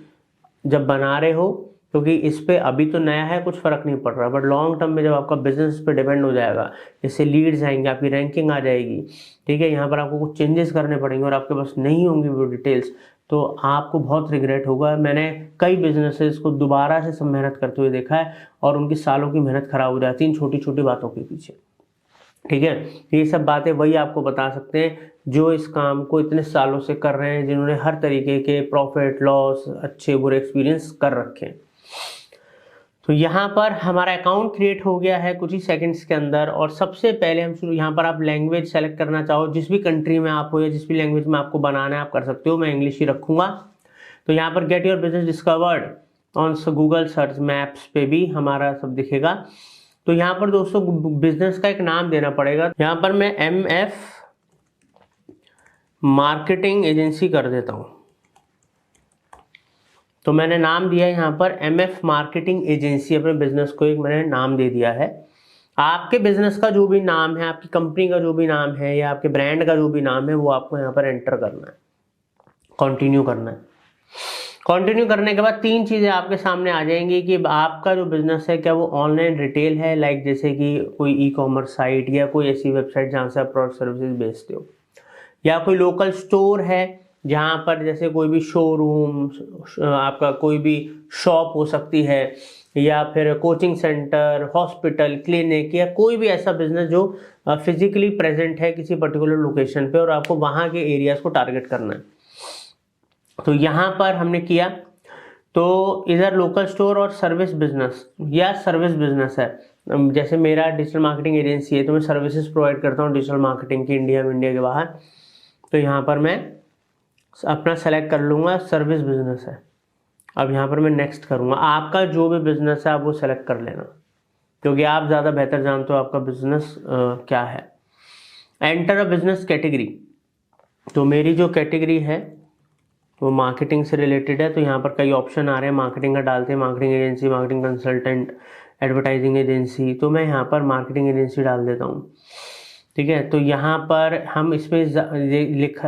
जब बना रहे हो, क्योंकि इस पे अभी तो नया है, कुछ फर्क नहीं पड़ रहा, बट लॉन्ग टर्म में जब आपका बिजनेस पे डिपेंड हो जाएगा, जैसे लीड्स आएंगे, आपकी रैंकिंग आ जाएगी, ठीक है, यहाँ पर आपको कुछ चेंजेस करने पड़ेंगे और आपके पास नहीं होंगी वो डिटेल्स, तो आपको बहुत रिग्रेट होगा। मैंने कई बिजनेसेस को दोबारा से सब मेहनत करते हुए देखा है और उनकी सालों की मेहनत खराब हो जाती है इन छोटी छोटी बातों के पीछे, ठीक है। ये सब बातें वही आपको बता सकते हैं जो इस काम को इतने सालों से कर रहे हैं, जिन्होंने हर तरीके के प्रॉफिट लॉस, अच्छे बुरे एक्सपीरियंस कर रखे हैं। तो यहाँ पर हमारा अकाउंट क्रिएट हो गया है कुछ ही सेकंड्स के अंदर। और सबसे पहले हम शुरू, यहाँ पर आप लैंग्वेज सेलेक्ट करना चाहो, जिस भी कंट्री में आप हो या जिस भी लैंग्वेज में आपको बनाना है आप कर सकते हो। मैं इंग्लिश ही रखूँगा। तो यहाँ पर get your business discovered on Google search maps पे भी हमारा सब दिखेगा। तो यहाँ पर दोस्तों बिजनेस का एक नाम देना पड़ेगा। यहाँ पर मैं MF मार्केटिंग एजेंसी कर देता हूँ। तो मैंने नाम दिया है यहाँ पर MF मार्केटिंग एजेंसी, अपने बिजनेस को एक मैंने नाम दे दिया है। आपके बिजनेस का जो भी नाम है, आपकी कंपनी का जो भी नाम है या आपके ब्रांड का जो भी नाम है, वो आपको यहाँ पर एंटर करना है, कंटिन्यू करना है। कंटिन्यू करने के बाद तीन चीज़ें आपके सामने आ जाएंगी कि आपका जो बिजनेस है क्या वो ऑनलाइन रिटेल है, लाइक जैसे कि कोई ई-कॉमर्स साइट या कोई ऐसी वेबसाइट जहाँ से आप प्रोडक्ट सर्विसेज बेचते हो, या कोई लोकल स्टोर है जहाँ पर जैसे कोई भी शोरूम, आपका कोई भी शॉप हो सकती है, या फिर कोचिंग सेंटर, हॉस्पिटल, क्लिनिक, या कोई भी ऐसा बिजनेस जो फिजिकली प्रेजेंट है किसी पर्टिकुलर लोकेशन पे और आपको वहाँ के एरियाज को टारगेट करना है। तो यहाँ पर हमने किया, तो इधर लोकल स्टोर और सर्विस बिजनेस या सर्विस बिजनेस है। जैसे मेरा डिजिटल मार्केटिंग एजेंसी है तो मैं सर्विसेज प्रोवाइड करता हूँ डिजिटल मार्केटिंग की, इंडिया में, इंडिया के बाहर। तो यहाँ पर मैं अपना सेलेक्ट कर लूँगा, सर्विस बिजनेस है। अब यहाँ पर मैं नेक्स्ट करूँगा। आपका जो भी बिजनेस है आप वो सेलेक्ट कर लेना, क्योंकि आप ज़्यादा बेहतर जानते हो आपका बिजनेस क्या है। Enter a business category. तो मेरी जो कैटेगरी है वो मार्केटिंग से रिलेटेड है। तो यहाँ पर कई ऑप्शन आ रहे हैं, मार्केटिंग का डालते हैं, marketing agency, marketing consultant, advertising agency. तो मैं यहाँ पर मार्केटिंग एजेंसी डाल देता हूँ, ठीक है। तो यहाँ पर हम इसमें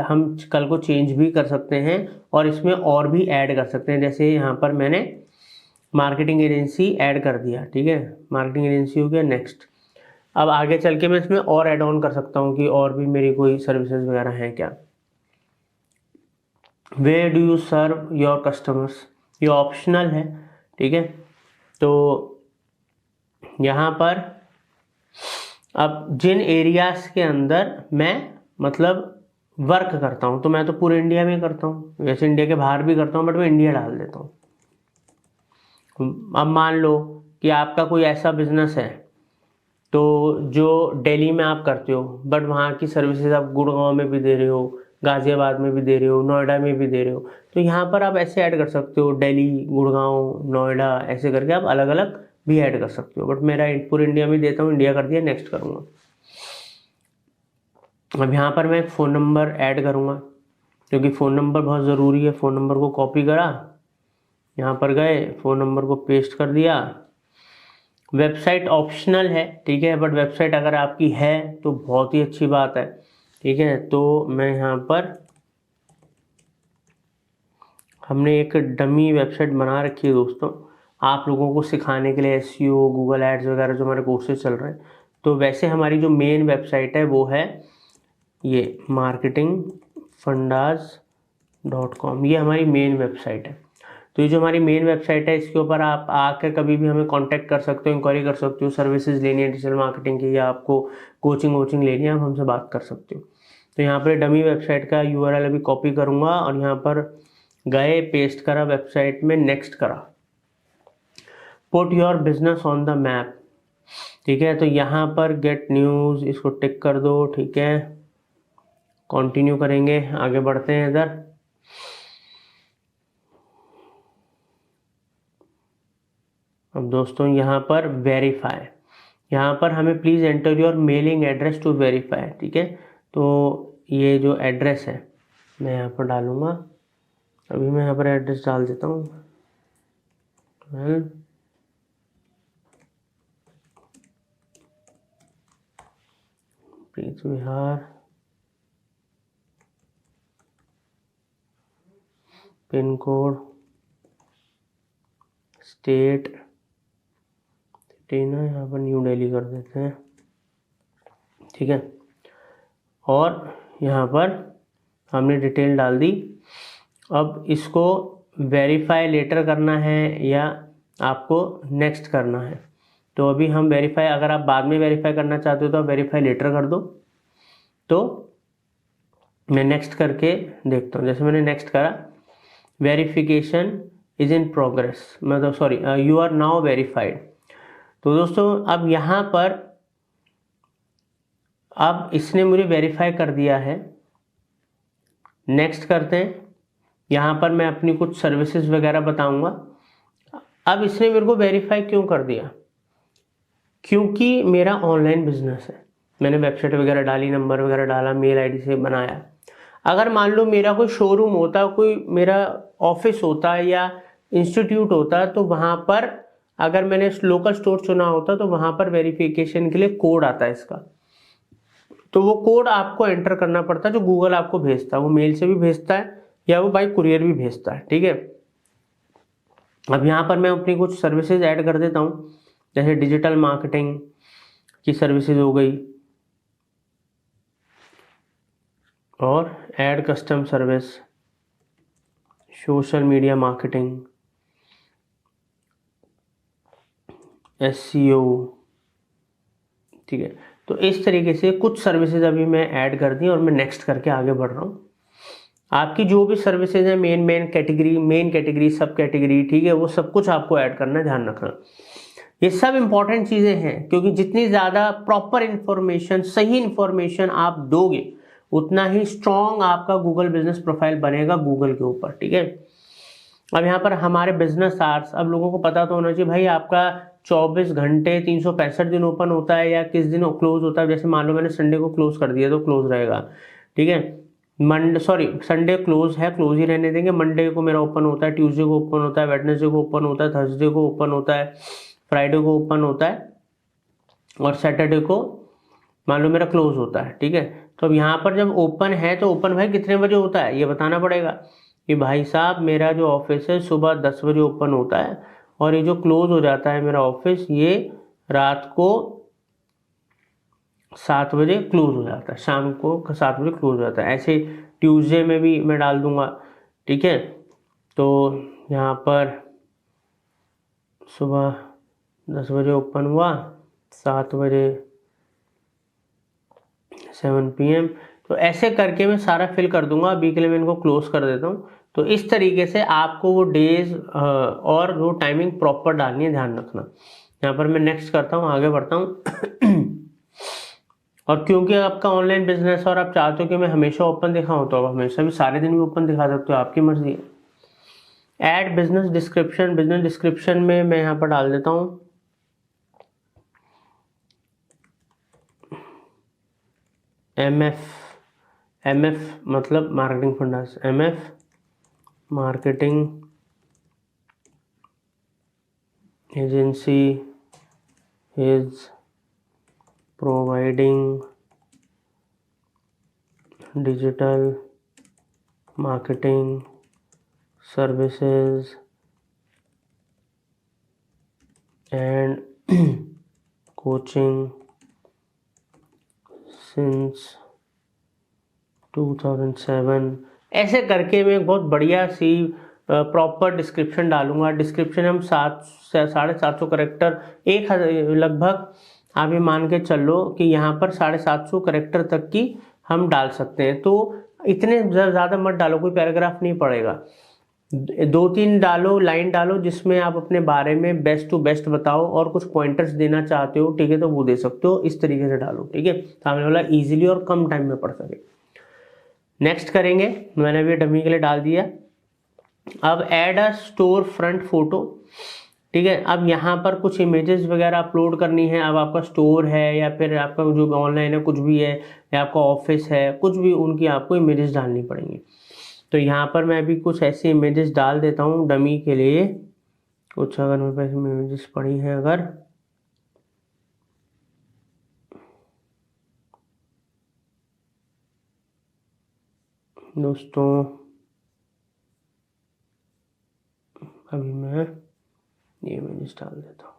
हम कल को चेंज भी कर सकते हैं और इसमें और भी ऐड कर सकते हैं। जैसे यहाँ पर मैंने मार्केटिंग एजेंसी ऐड कर दिया, ठीक है, मार्केटिंग एजेंसी हो गया। नेक्स्ट, अब आगे चल के मैं इसमें और ऐड ऑन कर सकता हूँ कि और भी मेरी कोई सर्विसेज वगैरह हैं क्या। Where do you serve your customers, ये ऑप्शनल है, ठीक है। तो यहाँ पर अब जिन एरियाज के अंदर मैं मतलब वर्क करता हूँ, तो मैं तो पूरे इंडिया में करता हूँ, वैसे इंडिया के बाहर भी करता हूँ, बट मैं इंडिया डाल देता हूँ। अब मान लो कि आपका कोई ऐसा बिजनेस है तो जो दिल्ली में आप करते हो, बट वहाँ की सर्विसेज आप गुड़गांव में भी दे रहे हो, गाजियाबाद में भी दे रहे हो, नोएडा में भी दे रहे हो। तो यहाँ पर आप ऐसे ऐड कर सकते हो, दिल्ली, गुड़गांव, नोएडा, ऐसे करके आप अलग अलग भी ऐड कर सकते हो। बट मेरा पूरे इंडिया में देता हूँ, इंडिया कर दिया, नेक्स्ट करूँगा। अब यहाँ पर मैं एक फ़ोन नंबर ऐड करूँगा, क्योंकि फ़ोन नंबर बहुत ज़रूरी है। फ़ोन नंबर को कॉपी करा, यहाँ पर गए, फ़ोन नंबर को पेस्ट कर दिया। वेबसाइट ऑप्शनल है, ठीक है, बट वेबसाइट अगर आपकी है तो बहुत ही अच्छी बात है, ठीक है। तो मैं यहाँ पर, हमने एक डमी वेबसाइट बना रखी है दोस्तों, आप लोगों को सिखाने के लिए, SEO, गूगल एड्स वगैरह जो हमारे कोर्सेज चल रहे हैं। तो वैसे हमारी जो मेन वेबसाइट है वो है ये marketingfundas.com, ये हमारी मेन वेबसाइट है। तो ये जो हमारी मेन वेबसाइट है, इसके ऊपर आप आकर कभी भी हमें कांटेक्ट कर सकते हो, इंक्वायरी कर सकते हो, सर्विसेज लेनी है डिजिटल मार्केटिंग की, या आपको कोचिंग लेनी है, आप हमसे बात कर सकते हो। तो यहाँ पर डमी वेबसाइट का URL अभी कॉपी करूँगा और यहाँ पर गए, पेस्ट करा वेबसाइट में, नेक्स्ट करा। Put your business on the map, ठीक है। तो यहाँ पर गेट न्यूज़, इसको टिक कर दो, ठीक है। कंटिन्यू करेंगे, आगे बढ़ते हैं इधर। अब दोस्तों यहाँ पर वेरीफाई, यहाँ पर हमें please enter your mailing address to verify, ठीक है। तो ये जो एड्रेस है मैं यहाँ पर डालूँगा, अभी मैं यहाँ पर एड्रेस डाल देता हूँ। Please Bihar, pin code, state, city ना, यहाँ पर न्यू दिल्ली कर देते हैं, ठीक है। और यहाँ पर हमने डिटेल डाल दी। अब इसको वेरीफाई लेटर करना है या आपको नेक्स्ट करना है। तो अभी हम वेरीफाई, अगर आप बाद में वेरीफाई करना चाहते हो तो आप वेरीफाई लेटर कर दो। तो मैं नेक्स्ट करके देखता हूँ, जैसे मैंने नेक्स्ट करा, वेरिफिकेशन इज इन प्रोग्रेस, मतलब sorry, you are now verified. तो दोस्तों अब यहाँ पर अब इसने मुझे वेरीफाई कर दिया है। नेक्स्ट करते हैं। यहाँ पर मैं अपनी कुछ सर्विसेज वगैरह बताऊंगा। अब इसने मेरे को वेरीफाई क्यों कर दिया? क्योंकि मेरा ऑनलाइन बिजनेस है, मैंने वेबसाइट वगैरह डाली, नंबर वगैरह डाला, मेल आईडी से बनाया। अगर मान लो मेरा कोई शोरूम होता, कोई मेरा ऑफिस होता या इंस्टीट्यूट होता, तो वहाँ पर अगर मैंने लोकल स्टोर चुना होता तो वहाँ पर वेरिफिकेशन के लिए कोड आता है इसका, तो वो कोड आपको एंटर करना पड़ता है, जो गूगल आपको भेजता है, वो मेल से भी भेजता है या वो बाई कुरियर भी भेजता है। ठीक है, अब यहाँ पर मैं अपनी कुछ सर्विसेज ऐड कर देता हूँ, जैसे डिजिटल मार्केटिंग की सर्विसेज हो गई, और add custom service, social media marketing, SEO। ठीक है, तो इस तरीके से कुछ सर्विसेज अभी मैं ऐड कर दी और मैं नेक्स्ट करके आगे बढ़ रहा हूँ। आपकी जो भी सर्विसेज है, मेन कैटेगरी, सब कैटेगरी, ठीक है, वो सब कुछ आपको ऐड करना है, ध्यान रखना। ये सब इंपॉर्टेंट चीज़ें हैं, क्योंकि जितनी ज़्यादा प्रॉपर इंफॉर्मेशन, सही इंफॉर्मेशन आप दोगे, उतना ही स्ट्रॉन्ग आपका गूगल बिजनेस प्रोफाइल बनेगा गूगल के ऊपर। ठीक है, अब यहाँ पर हमारे बिजनेस आवर्स, अब लोगों को पता तो होना चाहिए भाई आपका 24 घंटे 365 दिन ओपन होता है या किस दिन क्लोज होता है। जैसे मान लो मैंने संडे को क्लोज कर दिया तो क्लोज रहेगा। ठीक है, संडे क्लोज है, क्लोज ही रहने देंगे। मंडे को मेरा ओपन होता है, ट्यूसडे को ओपन होता है, वेडनेसडे को ओपन होता है, थर्सडे को ओपन होता है, फ्राइडे को ओपन होता है, और सैटरडे को मान लो मेरा क्लोज होता है। ठीक है, तो अब यहाँ पर जब ओपन है तो ओपन भाई कितने बजे होता है ये बताना पड़ेगा कि भाई साहब मेरा जो ऑफिस है सुबह 10 बजे ओपन होता है, और ये जो क्लोज हो जाता है मेरा ऑफिस, ये रात को 7 बजे क्लोज हो जाता है, शाम को 7 बजे क्लोज हो जाता है। ऐसे ट्यूसडे में भी मैं डाल दूंगा। ठीक है, तो यहाँ पर सुबह 10 बजे ओपन हुआ, 7 बजे 7 PM, तो ऐसे करके मैं सारा फिल कर दूंगा। अभी के लिए मैं इनको क्लोज कर देता हूँ। तो इस तरीके से आपको वो डेज और वो टाइमिंग प्रॉपर डालनी है, ध्यान रखना। यहाँ पर मैं नेक्स्ट करता हूँ, आगे बढ़ता हूँ। और क्योंकि आपका ऑनलाइन बिजनेस और आप चाहते हो कि मैं हमेशा ओपन दिखाऊं, तो आप हमेशा भी सारे दिन भी ओपन दिखा सकते हो, आपकी मर्जी है। ऐड बिजनेस डिस्क्रिप्शन में मैं यहाँ पर डाल देता हूँ MF मतलब marketing fundas, MF marketing agency is providing digital marketing services and coaching since 2007। ऐसे करके मैं बहुत बढ़िया सी प्रॉपर डिस्क्रिप्शन डालूंगा। डिस्क्रिप्शन हम 750 करेक्टर, लगभग आप ये मान के चलो कि यहाँ पर 750 करेक्टर तक की हम डाल सकते हैं। तो इतने ज़्यादा मत डालो, कोई पैराग्राफ नहीं पड़ेगा। 2-3 डालो, लाइन डालो जिसमें आप अपने बारे में बेस्ट टू बेस्ट बताओ, और कुछ पॉइंटर्स देना चाहते हो, ठीक है, तो वो दे सकते हो। इस तरीके से डालो, ठीक है, सामने वाला इजीली और कम टाइम में पढ़ सके। नेक्स्ट करेंगे, मैंने अभी डमी के लिए डाल दिया। अब ऐड अ स्टोर फ्रंट फोटो। ठीक है, अब यहाँ पर कुछ इमेजेस वगैरह अपलोड करनी है। अब आपका स्टोर है या फिर आपका जो ऑनलाइन है कुछ भी है, या आपका ऑफिस है, कुछ भी, उनकी आपको इमेजेस डालनी पड़ेंगी। तो यहाँ पर मैं अभी कुछ ऐसी इमेजेस डाल देता हूँ डमी के लिए। कुछ अगर मेरे पास इमेजेस पड़ी हैं, अगर दोस्तों, अभी मैं ये इमेजेस डाल देता हूँ।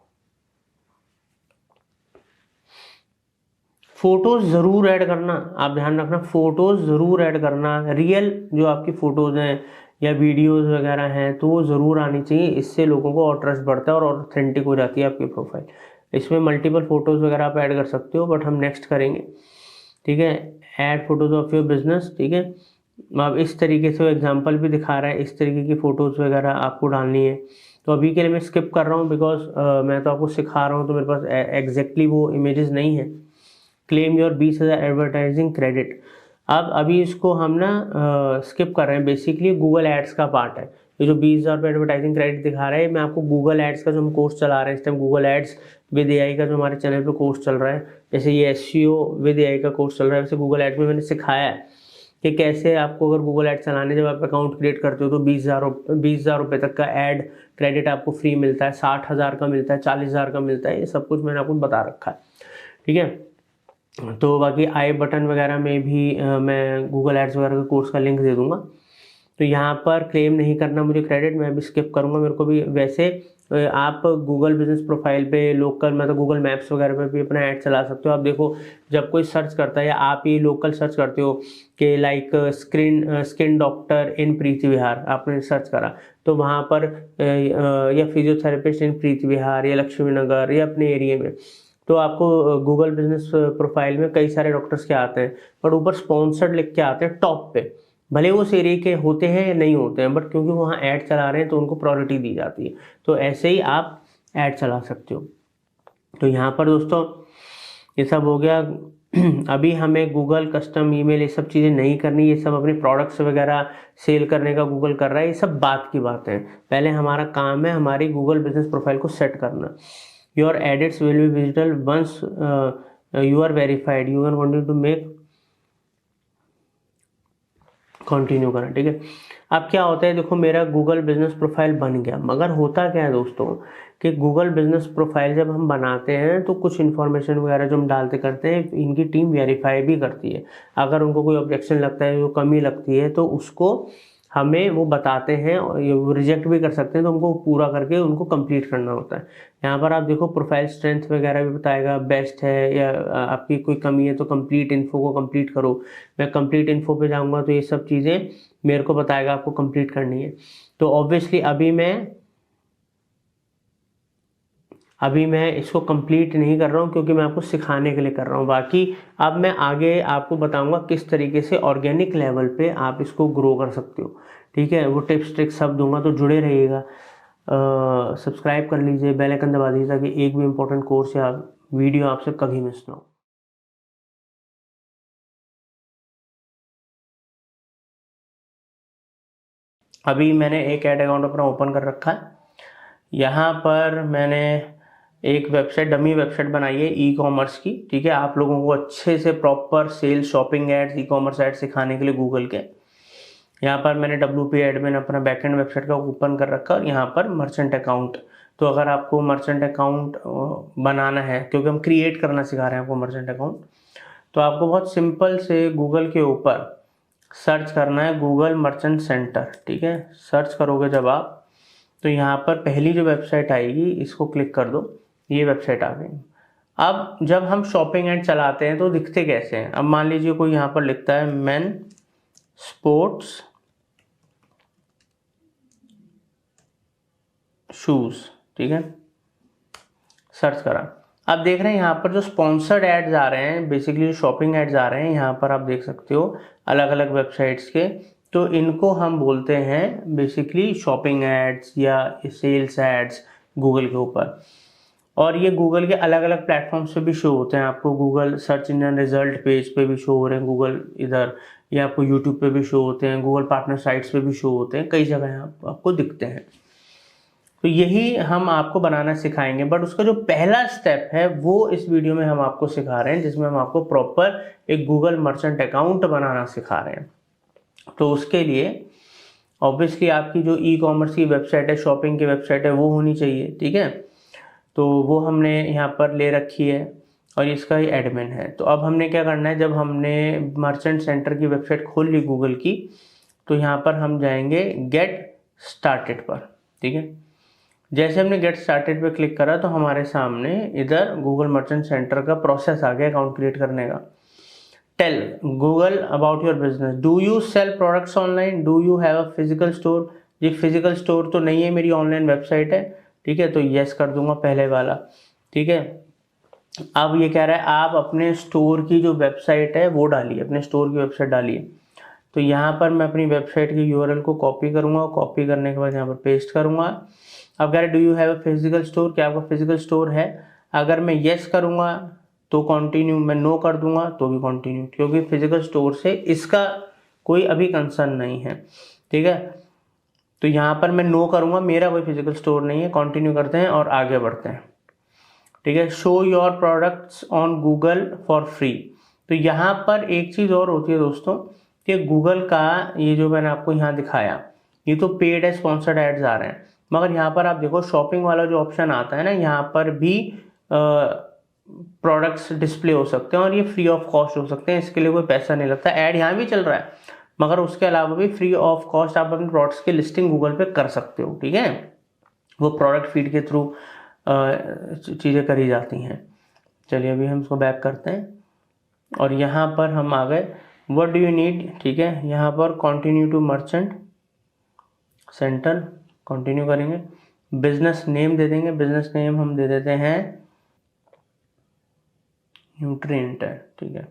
फोटोज जरूर ऐड करना, आप ध्यान रखना, फोटोज जरूर ऐड करना। रियल जो आपकी फोटोज हैं या वीडियोस वगैरह हैं तो वो ज़रूर आनी चाहिए। इससे लोगों को और ट्रस्ट बढ़ता है और ऑथेंटिक हो जाती है आपकी प्रोफाइल। इसमें मल्टीपल फोटोज़ वगैरह आप ऐड कर सकते हो, बट हम नेक्स्ट करेंगे। ठीक है, add photos of your business. ठीक है, अब इस तरीके से वो एग्जांपल भी दिखा रहा है, इस तरीके की फ़ोटोज़ वगैरह आपको डालनी है। तो अभी के लिए मैं स्किप कर रहा हूँ बिकॉज़ मैं तो आपको सिखा रहा हूँ, तो मेरे पास एग्जैक्टली वो इमेजेस नहीं है। Claim your 20,000 advertising credit. अब अभी इसको हम ना स्किप कर रहे हैं, बेसिकली गूगल एड्स का पार्ट है। ये जो 20,000 रुपये एडवर्टाइजिंग क्रेडिट दिखा रहा है, मैं आपको गूगल एड्स का जो हम कोर्स चला रहे हैं इस time, Google ads with AI का जो हमारे चैनल पे कोर्स चल रहा है, जैसे ये एसईओ विद एआई का कोर्स चल रहा है, वैसे गूगल एड्स में मैंने सिखाया है कि कैसे आपको अगर गूगल एड चलाने जब आप अकाउंट क्रिएट करते हो तो 20,000 रुपये तक का एड क्रेडिट आपको फ्री मिलता है, 60,000 का मिलता है, 40,000 का मिलता है, ये सब कुछ मैंने आपको बता रखा है। ठीक है, तो बाकी आई बटन वगैरह में भी मैं गूगल एड्स वगैरह के कोर्स का लिंक दे दूंगा। तो यहाँ पर क्लेम नहीं करना मुझे क्रेडिट, मैं भी स्किप करूँगा। मेरे को भी वैसे आप गूगल बिजनेस प्रोफाइल पे लोकल मतलब गूगल मैप्स वगैरह पे भी अपना ऐड चला सकते हो। आप देखो जब कोई सर्च करता है या आप ही लोकल सर्च करते हो कि लाइक स्किन डॉक्टर इन प्रीति विहार, आपने सर्च करा तो वहाँ पर या फिजियोथेरेपिस्ट इन प्रीति विहार या लक्ष्मी नगर या अपने एरिया में, तो आपको गूगल बिजनेस प्रोफाइल में कई सारे डॉक्टर्स के आते हैं, पर ऊपर स्पॉन्सर्ड लिख के आते हैं टॉप पे, भले वो उस एरिया के होते हैं या नहीं होते हैं, बट क्योंकि वहाँ ऐड चला रहे हैं तो उनको प्रायोरिटी दी जाती है। तो ऐसे ही आप ऐड चला सकते हो। तो यहाँ पर दोस्तों ये सब हो गया। अभी हमें गूगल कस्टम ईमेल ये सब चीज़ें नहीं करनी, ये सब अपने प्रोडक्ट्स वगैरह सेल करने का गूगल कर रहा है, ये सब बात की बातें हैं। पहले हमारा काम है हमारी गूगल बिजनेस प्रोफाइल को सेट करना। Your edits will be visible once you are verified, you are wanting to make continue करना। ठीक है, अब क्या होता है, देखो मेरा गूगल बिजनेस प्रोफाइल बन गया, मगर होता क्या है दोस्तों कि गूगल बिजनेस प्रोफाइल जब हम बनाते हैं तो कुछ इन्फॉर्मेशन वगैरह जो हम डालते करते हैं इनकी टीम वेरीफाई भी करती है। अगर उनको कोई ऑब्जेक्शन लगता है, जो कमी लगती है, तो उसको हमें वो बताते हैं और रिजेक्ट भी कर सकते हैं, तो हमको पूरा करके उनको कंप्लीट करना होता है। यहाँ पर आप देखो प्रोफाइल स्ट्रेंथ वगैरह भी बताएगा, बेस्ट है या आपकी कोई कमी है तो कंप्लीट इन्फो को कंप्लीट करो। मैं कंप्लीट इन्फो पे जाऊँगा तो ये सब चीज़ें मेरे को बताएगा आपको कंप्लीट करनी है। तो ऑब्वियसली अभी मैं इसको कंप्लीट नहीं कर रहा हूँ क्योंकि मैं आपको सिखाने के लिए कर रहा हूँ। बाकी अब मैं आगे आपको बताऊंगा किस तरीके से ऑर्गेनिक लेवल पे आप इसको ग्रो कर सकते हो। ठीक है, वो टिप्स ट्रिक्स सब दूंगा, तो जुड़े रहिएगा। सब्सक्राइब कर लीजिए, बेल आइकन दबा दीजिए ताकि एक भी इम्पोर्टेंट कोर्स या वीडियो आपसे कभी मिस ना हो। अभी मैंने एक ऐड अकाउंट अपना ओपन कर रखा है। यहाँ पर मैंने एक वेबसाइट, डमी वेबसाइट बनाई है ई कॉमर्स की। ठीक है, आप लोगों को अच्छे से proper sales, shopping ads, e commerce ads सिखाने के लिए गूगल के। यहाँ पर मैंने WP एडमिन अपना बैकएंड वेबसाइट का ओपन कर रखा और यहाँ पर मर्चेंट अकाउंट। तो अगर आपको मर्चेंट अकाउंट बनाना है, क्योंकि हम क्रिएट करना सिखा रहे हैं आपको मर्चेंट अकाउंट, तो आपको बहुत सिंपल से गूगल के ऊपर सर्च करना है गूगल मर्चेंट सेंटर। ठीक है, सर्च करोगे जब आप तो यहाँ पर पहली जो वेबसाइट आएगी इसको क्लिक कर दो, ये वेबसाइट आ गई। अब जब हम शॉपिंग एड चलाते हैं तो दिखते कैसे हैं। अब मान लीजिए कोई यहाँ पर लिखता है मेन स्पोर्ट्स शूज। ठीक है, सर्च करा, आप देख रहे हैं यहाँ पर जो स्पॉन्सर्ड एड्स आ रहे हैं, बेसिकली जो शॉपिंग एड्स आ रहे हैं, यहाँ पर आप देख सकते हो अलग अलग वेबसाइट्स के। तो इनको हम बोलते हैं बेसिकली शॉपिंग एड्स या सेल्स एड्स गूगल के ऊपर। और ये गूगल के अलग अलग प्लेटफॉर्म्स पे भी शो होते हैं आपको। Google search engine result page पे भी शो हो रहे हैं गूगल इधर, या आपको यूट्यूब पे भी शो होते हैं, गूगल पार्टनर साइट्स पे भी शो होते हैं, कई जगह आपको दिखते हैं। तो यही हम आपको बनाना सिखाएंगे, बट उसका जो पहला स्टेप है वो इस वीडियो में हम आपको सिखा रहे हैं, जिसमें हम आपको प्रॉपर एक गूगल मर्चेंट अकाउंट बनाना सिखा रहे हैं। तो उसके लिए ऑब्वियसली आपकी जो ई कॉमर्स की वेबसाइट है, शॉपिंग की वेबसाइट है, वो होनी चाहिए। ठीक है, तो वो हमने यहाँ पर ले रखी है और इसका ही एडमिन है। तो अब हमने क्या करना है, जब हमने मर्चेंट सेंटर की वेबसाइट खोल ली गूगल की, तो यहाँ पर हम जाएंगे गेट स्टार्टेड पर। ठीक है, जैसे हमने गेट स्टार्टेड पे क्लिक करा तो हमारे सामने इधर गूगल मर्चेंट सेंटर का प्रोसेस आ गया अकाउंट क्रिएट करने का। Tell Google about your business, do you sell products online, do you have a physical store. ये फिजिकल स्टोर तो नहीं है, मेरी ऑनलाइन वेबसाइट है। ठीक है, तो यस कर दूंगा पहले वाला। ठीक है, अब ये कह रहा है आप अपने स्टोर की जो वेबसाइट है वो डालिए, अपने स्टोर की वेबसाइट डालिए। तो यहाँ पर मैं अपनी वेबसाइट की यूआरएल को कॉपी करूँगा, कॉपी करने के बाद यहाँ पर पेस्ट करूँगा। अब कह रहे do you have a physical store, क्या आपका फिजिकल स्टोर है? अगर मैं येस करूँगा तो कंटिन्यू, मैं नो कर दूंगा तो भी कंटिन्यू, क्योंकि फिजिकल स्टोर से इसका कोई अभी कंसर्न नहीं है, ठीक है। तो यहाँ पर मैं नो करूँगा, मेरा कोई फिजिकल स्टोर नहीं है। कंटिन्यू करते हैं और आगे बढ़ते हैं, ठीक है। Show your products on Google for free. तो यहाँ पर एक चीज़ और होती है दोस्तों कि गूगल का ये जो मैंने आपको यहाँ दिखाया, ये तो पेड है, स्पॉन्सर्ड एड्स आ रहे हैं, मगर यहाँ पर आप देखो शॉपिंग वाला जो ऑप्शन आता है ना, यहाँ पर भी प्रोडक्ट्स डिस्प्ले हो सकते हैं और ये फ्री ऑफ कॉस्ट हो सकते हैं, इसके लिए कोई पैसा नहीं लगता। ऐड यहाँ भी चल रहा है, मगर उसके अलावा भी फ्री ऑफ कॉस्ट आप अपने प्रोडक्ट्स की लिस्टिंग गूगल पे कर सकते हो, ठीक है। वो प्रोडक्ट फीड के थ्रू चीज़ें करी जाती हैं। चलिए अभी हम इसको बैक करते हैं और यहाँ पर हम आ गए व्हाट डू यू नीड, ठीक है। यहाँ पर continue to merchant center, continue करेंगे। बिजनेस नेम दे देंगे, बिजनेस नेम हम दे देते हैं न्यूट्रिएंट है, ठीक है।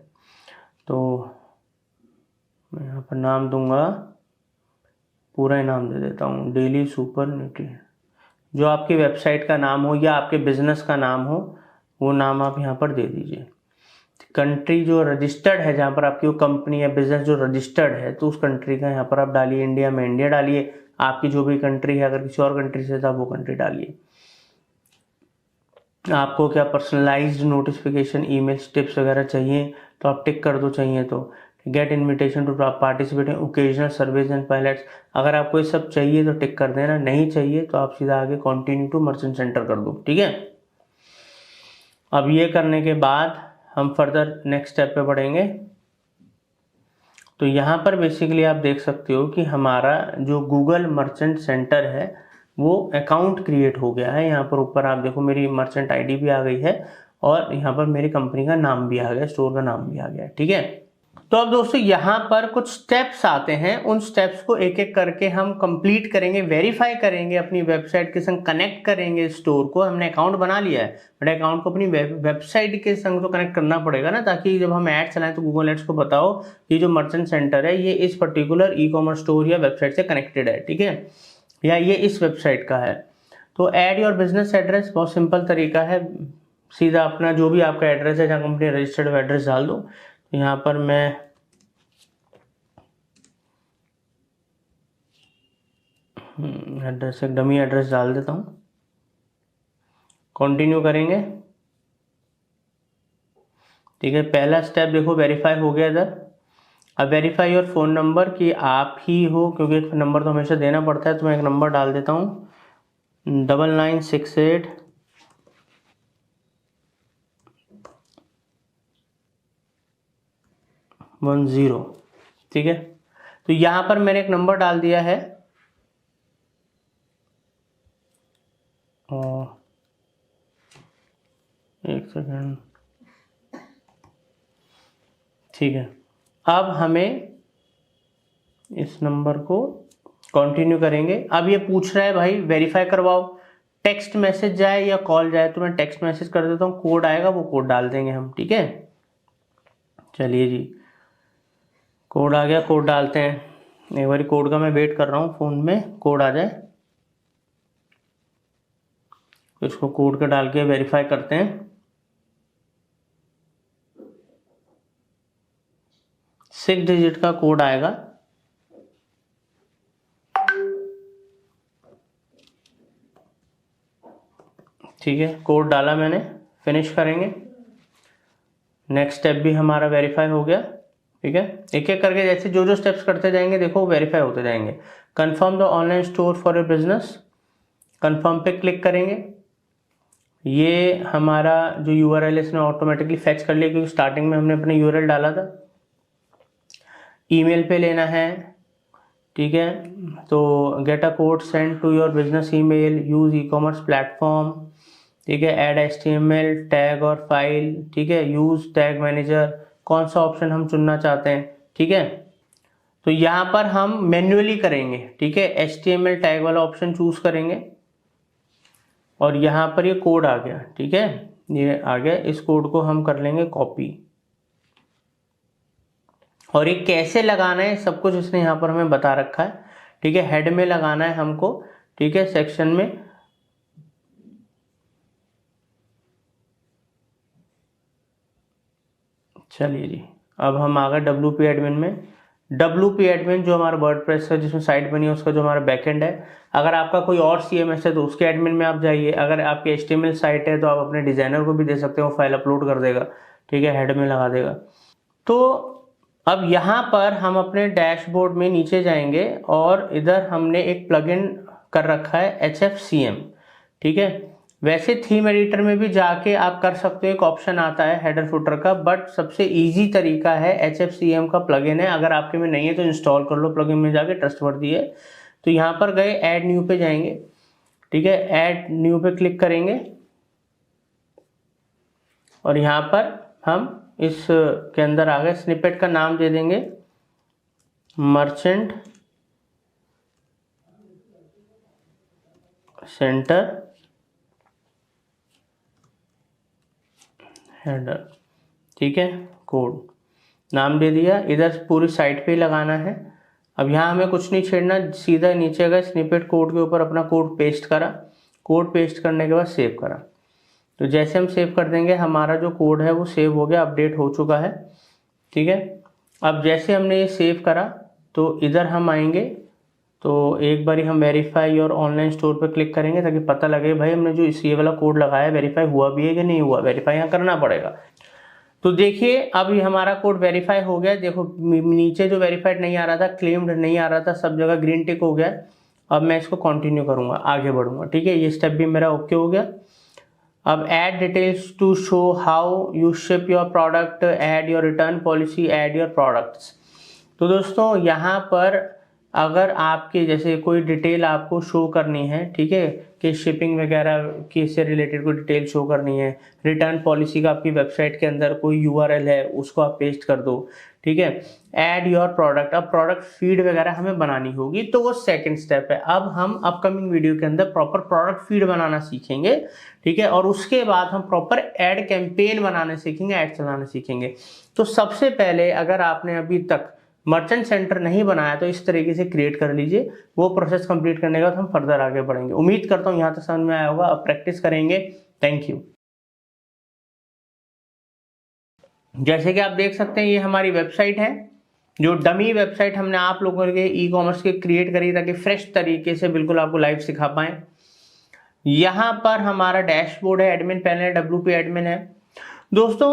तो मैं यहाँ पर नाम दूंगा, पूरा ही नाम दे देता हूँ डेली सुपर न्यूट्रिएंट। जो आपकी वेबसाइट का नाम हो या आपके बिजनेस का नाम हो वो नाम आप यहाँ पर दे दीजिए। कंट्री जो रजिस्टर्ड है, जहाँ पर आपकी वो कंपनी या बिजनेस जो रजिस्टर्ड है, तो उस कंट्री का यहाँ पर आप डालिए। इंडिया में इंडिया डालिए, आपकी जो भी कंट्री है, अगर किसी और कंट्री से था वो कंट्री डालिए। आपको क्या पर्सनलाइज्ड नोटिफिकेशन ईमेल्स टिप्स वगैरह चाहिए तो आप टिक कर दो, चाहिए तो। Get invitation to participate in occasional service and pilots, अगर आपको ये सब चाहिए तो टिक कर देना, नहीं चाहिए तो आप सीधा आगे कंटिन्यू टू मर्चेंट सेंटर कर दो, ठीक है। अब ये करने के बाद हम फर्दर नेक्स्ट स्टेप पे बढ़ेंगे। तो यहाँ पर बेसिकली आप देख सकते हो कि हमारा जो गूगल मर्चेंट सेंटर है वो अकाउंट क्रिएट हो गया है। यहाँ पर ऊपर आप देखो मेरी मर्चेंट आईडी भी आ गई है और यहाँ पर मेरी कंपनी का नाम भी आ गया, स्टोर का नाम भी आ गया, ठीक है। तो अब दोस्तों यहाँ पर कुछ स्टेप्स आते हैं, उन स्टेप्स को एक एक करके हम कंप्लीट करेंगे, वेरीफाई करेंगे, अपनी वेबसाइट के संग कनेक्ट करेंगे स्टोर को। हमने अकाउंट बना लिया है, बट अकाउंट को अपनी वेबसाइट के संग तो कनेक्ट करना पड़ेगा ना, ताकि जब हम ऐड चलाएं तो गूगल एड्स को बताओ कि जो मर्चेंट सेंटर है ये इस पर्टिकुलर ई कॉमर्स स्टोर या वेबसाइट से कनेक्टेड है, ठीक है, या ये इस वेबसाइट का है। तो ऐड योर बिजनेस एड्रेस, बहुत सिंपल तरीका है, सीधा अपना जो भी आपका एड्रेस है, जहाँ कंपनी रजिस्टर्ड एड्रेस डाल दो। यहाँ पर मैं एड्रेस, एक डमी एड्रेस डाल देता हूँ, कंटिन्यू करेंगे, ठीक है। पहला स्टेप देखो वेरीफाई हो गया इधर। अब वेरीफाई योर फ़ोन नंबर कि आप ही हो, क्योंकि एक नंबर तो हमेशा देना पड़ता है, तो मैं एक नंबर डाल देता हूँ 9968 10, ठीक है। तो यहाँ पर मैंने एक नंबर डाल दिया है और एक सेकेंड, ठीक है। अब हमें इस नंबर को कंटिन्यू करेंगे। अब ये पूछ रहा है भाई वेरीफाई करवाओ, टेक्स्ट मैसेज जाए या कॉल जाए, तो मैं टेक्स्ट मैसेज कर देता हूँ, कोड आएगा वो कोड डाल देंगे हम, ठीक है। चलिए जी, कोड आ गया, कोड डालते हैं। एक बार कोड का मैं वेट कर रहा हूँ, फ़ोन में कोड आ जाए तो इसको कोड का डाल के वेरीफाई करते हैं। 6 डिजिट का कोड आएगा, ठीक है। कोड डाला मैंने, फिनिश करेंगे। नेक्स्ट स्टेप भी हमारा वेरीफाई हो गया, ठीक है। एक एक करके जैसे जो जो स्टेप्स करते जाएंगे देखो वेरीफाई होते जाएंगे। Confirm the online store for your business, confirm पे क्लिक करेंगे। ये हमारा जो यूआरएल इसने ऑटोमेटिकली फेच कर लिया, क्योंकि स्टार्टिंग में हमने अपना यूआरएल डाला था। ईमेल पे लेना है, ठीक है। तो get a code send to your business email, use e commerce platform, ठीक है। ऐड HTML टैग और फाइल, ठीक है। यूज टैग मैनेजर, कौन सा ऑप्शन हम चुनना चाहते हैं, ठीक है। तो यहाँ पर हम मैन्युअली करेंगे, ठीक है। HTML टैग वाला ऑप्शन चूज करेंगे और यहाँ पर ये कोड आ गया, ठीक है, ये आ गया। इस कोड को हम कर लेंगे कॉपी, और ये कैसे लगाना है सब कुछ इसने यहाँ पर हमें बता रखा है। ठीक है, हेड में लगाना है हमको। ठीक है, सेक्शन में चलिए जी, अब हम आ गए WP एडमिन में। WP एडमिन जो हमारा वर्डप्रेस का जिसमें साइट बनी है उसका जो हमारा बैकएंड है। अगर आपका कोई और CMS है तो उसके एडमिन में आप जाइए। अगर आपकी HTML साइट है तो आप अपने डिजाइनर को भी दे सकते हो, फाइल अपलोड कर देगा। ठीक है, हेड में लगा देगा। तो अब यहाँ पर हम अपने डैशबोर्ड में नीचे जाएंगे और इधर हमने एक प्लगइन कर रखा है HFCM। ठीक है, वैसे थीम एडिटर में भी जाके आप कर सकते हो, एक ऑप्शन आता है हेडर फुटर का, बट सबसे इजी तरीका है HFCM का प्लगइन है। अगर आपके में नहीं है तो इंस्टॉल कर लो प्लगइन में जाके, ट्रस्टवर्दी है। तो यहाँ पर गए, ऐड न्यू पे जाएंगे। ठीक है, ऐड न्यू पे क्लिक करेंगे और यहाँ पर हम इस के अंदर आ गए। स्निपेट का नाम दे देंगे मर्चेंट सेंटर हेडर। ठीक है, कोड नाम दे दिया। इधर पूरी साइट पे ही लगाना है। अब यहाँ हमें कुछ नहीं छेड़ना, सीधा नीचे गए, स्निपेट कोड के ऊपर अपना कोड पेस्ट करा। कोड पेस्ट करने के बाद सेव करा। तो जैसे हम सेव कर देंगे हमारा जो कोड है वो सेव हो गया, अपडेट हो चुका है। ठीक है, अब जैसे हमने ये सेव करा तो इधर हम आएंगे, तो एक बारी हम वेरीफाई और ऑनलाइन स्टोर पर क्लिक करेंगे ताकि पता लगे भाई हमने जो इस ये वाला कोड लगाया वेरीफाई हुआ भी है कि नहीं हुआ। वेरीफाई यहाँ करना पड़ेगा। तो देखिए अब ये हमारा कोड वेरीफाई हो गया। देखो नीचे जो वेरीफाइड नहीं आ रहा था, क्लेम्ड नहीं आ रहा था, सब जगह ग्रीन टिक हो गया। अब मैं इसको कंटिन्यू करूंगा, आगे बढ़ूंगा। ठीक है, ये स्टेप भी मेरा ओके हो गया। अब add details to show how you ship your product, add your return policy, add your products. तो दोस्तों यहाँ पर अगर आपके जैसे कोई डिटेल आपको शो करनी है, ठीक है, कि शिपिंग वगैरह की से रिलेटेड कोई डिटेल शो करनी है, रिटर्न पॉलिसी का आपकी वेबसाइट के अंदर कोई URL है उसको आप पेस्ट कर दो। ठीक है, ऐड योर प्रोडक्ट, अब प्रोडक्ट फीड वगैरह हमें बनानी होगी तो वो सेकंड स्टेप है। अब हम अपकमिंग वीडियो के अंदर प्रॉपर प्रोडक्ट फीड बनाना सीखेंगे। ठीक है, और उसके बाद हम प्रॉपर ऐड कैंपेन बनाने सीखेंगे, ऐड चलाना सीखेंगे। तो सबसे पहले अगर आपने अभी तक मर्चेंट सेंटर नहीं बनाया तो इस तरीके से क्रिएट कर लीजिए। वो प्रोसेस कंप्लीट करने के बाद हम फर्दर आगे बढ़ेंगे। उम्मीद करता हूँ यहाँ तक समझ में आया होगा। अब प्रैक्टिस करेंगे। Thank you. जैसे कि आप देख सकते हैं ये हमारी वेबसाइट है, जो डमी वेबसाइट हमने आप लोगों के ई-कॉमर्स के क्रिएट करी ताकि फ्रेश तरीके से बिल्कुल आपको लाइव सिखा पाए। यहाँ पर हमारा डैशबोर्ड है, एडमिन पैनल, WP एडमिन है। दोस्तों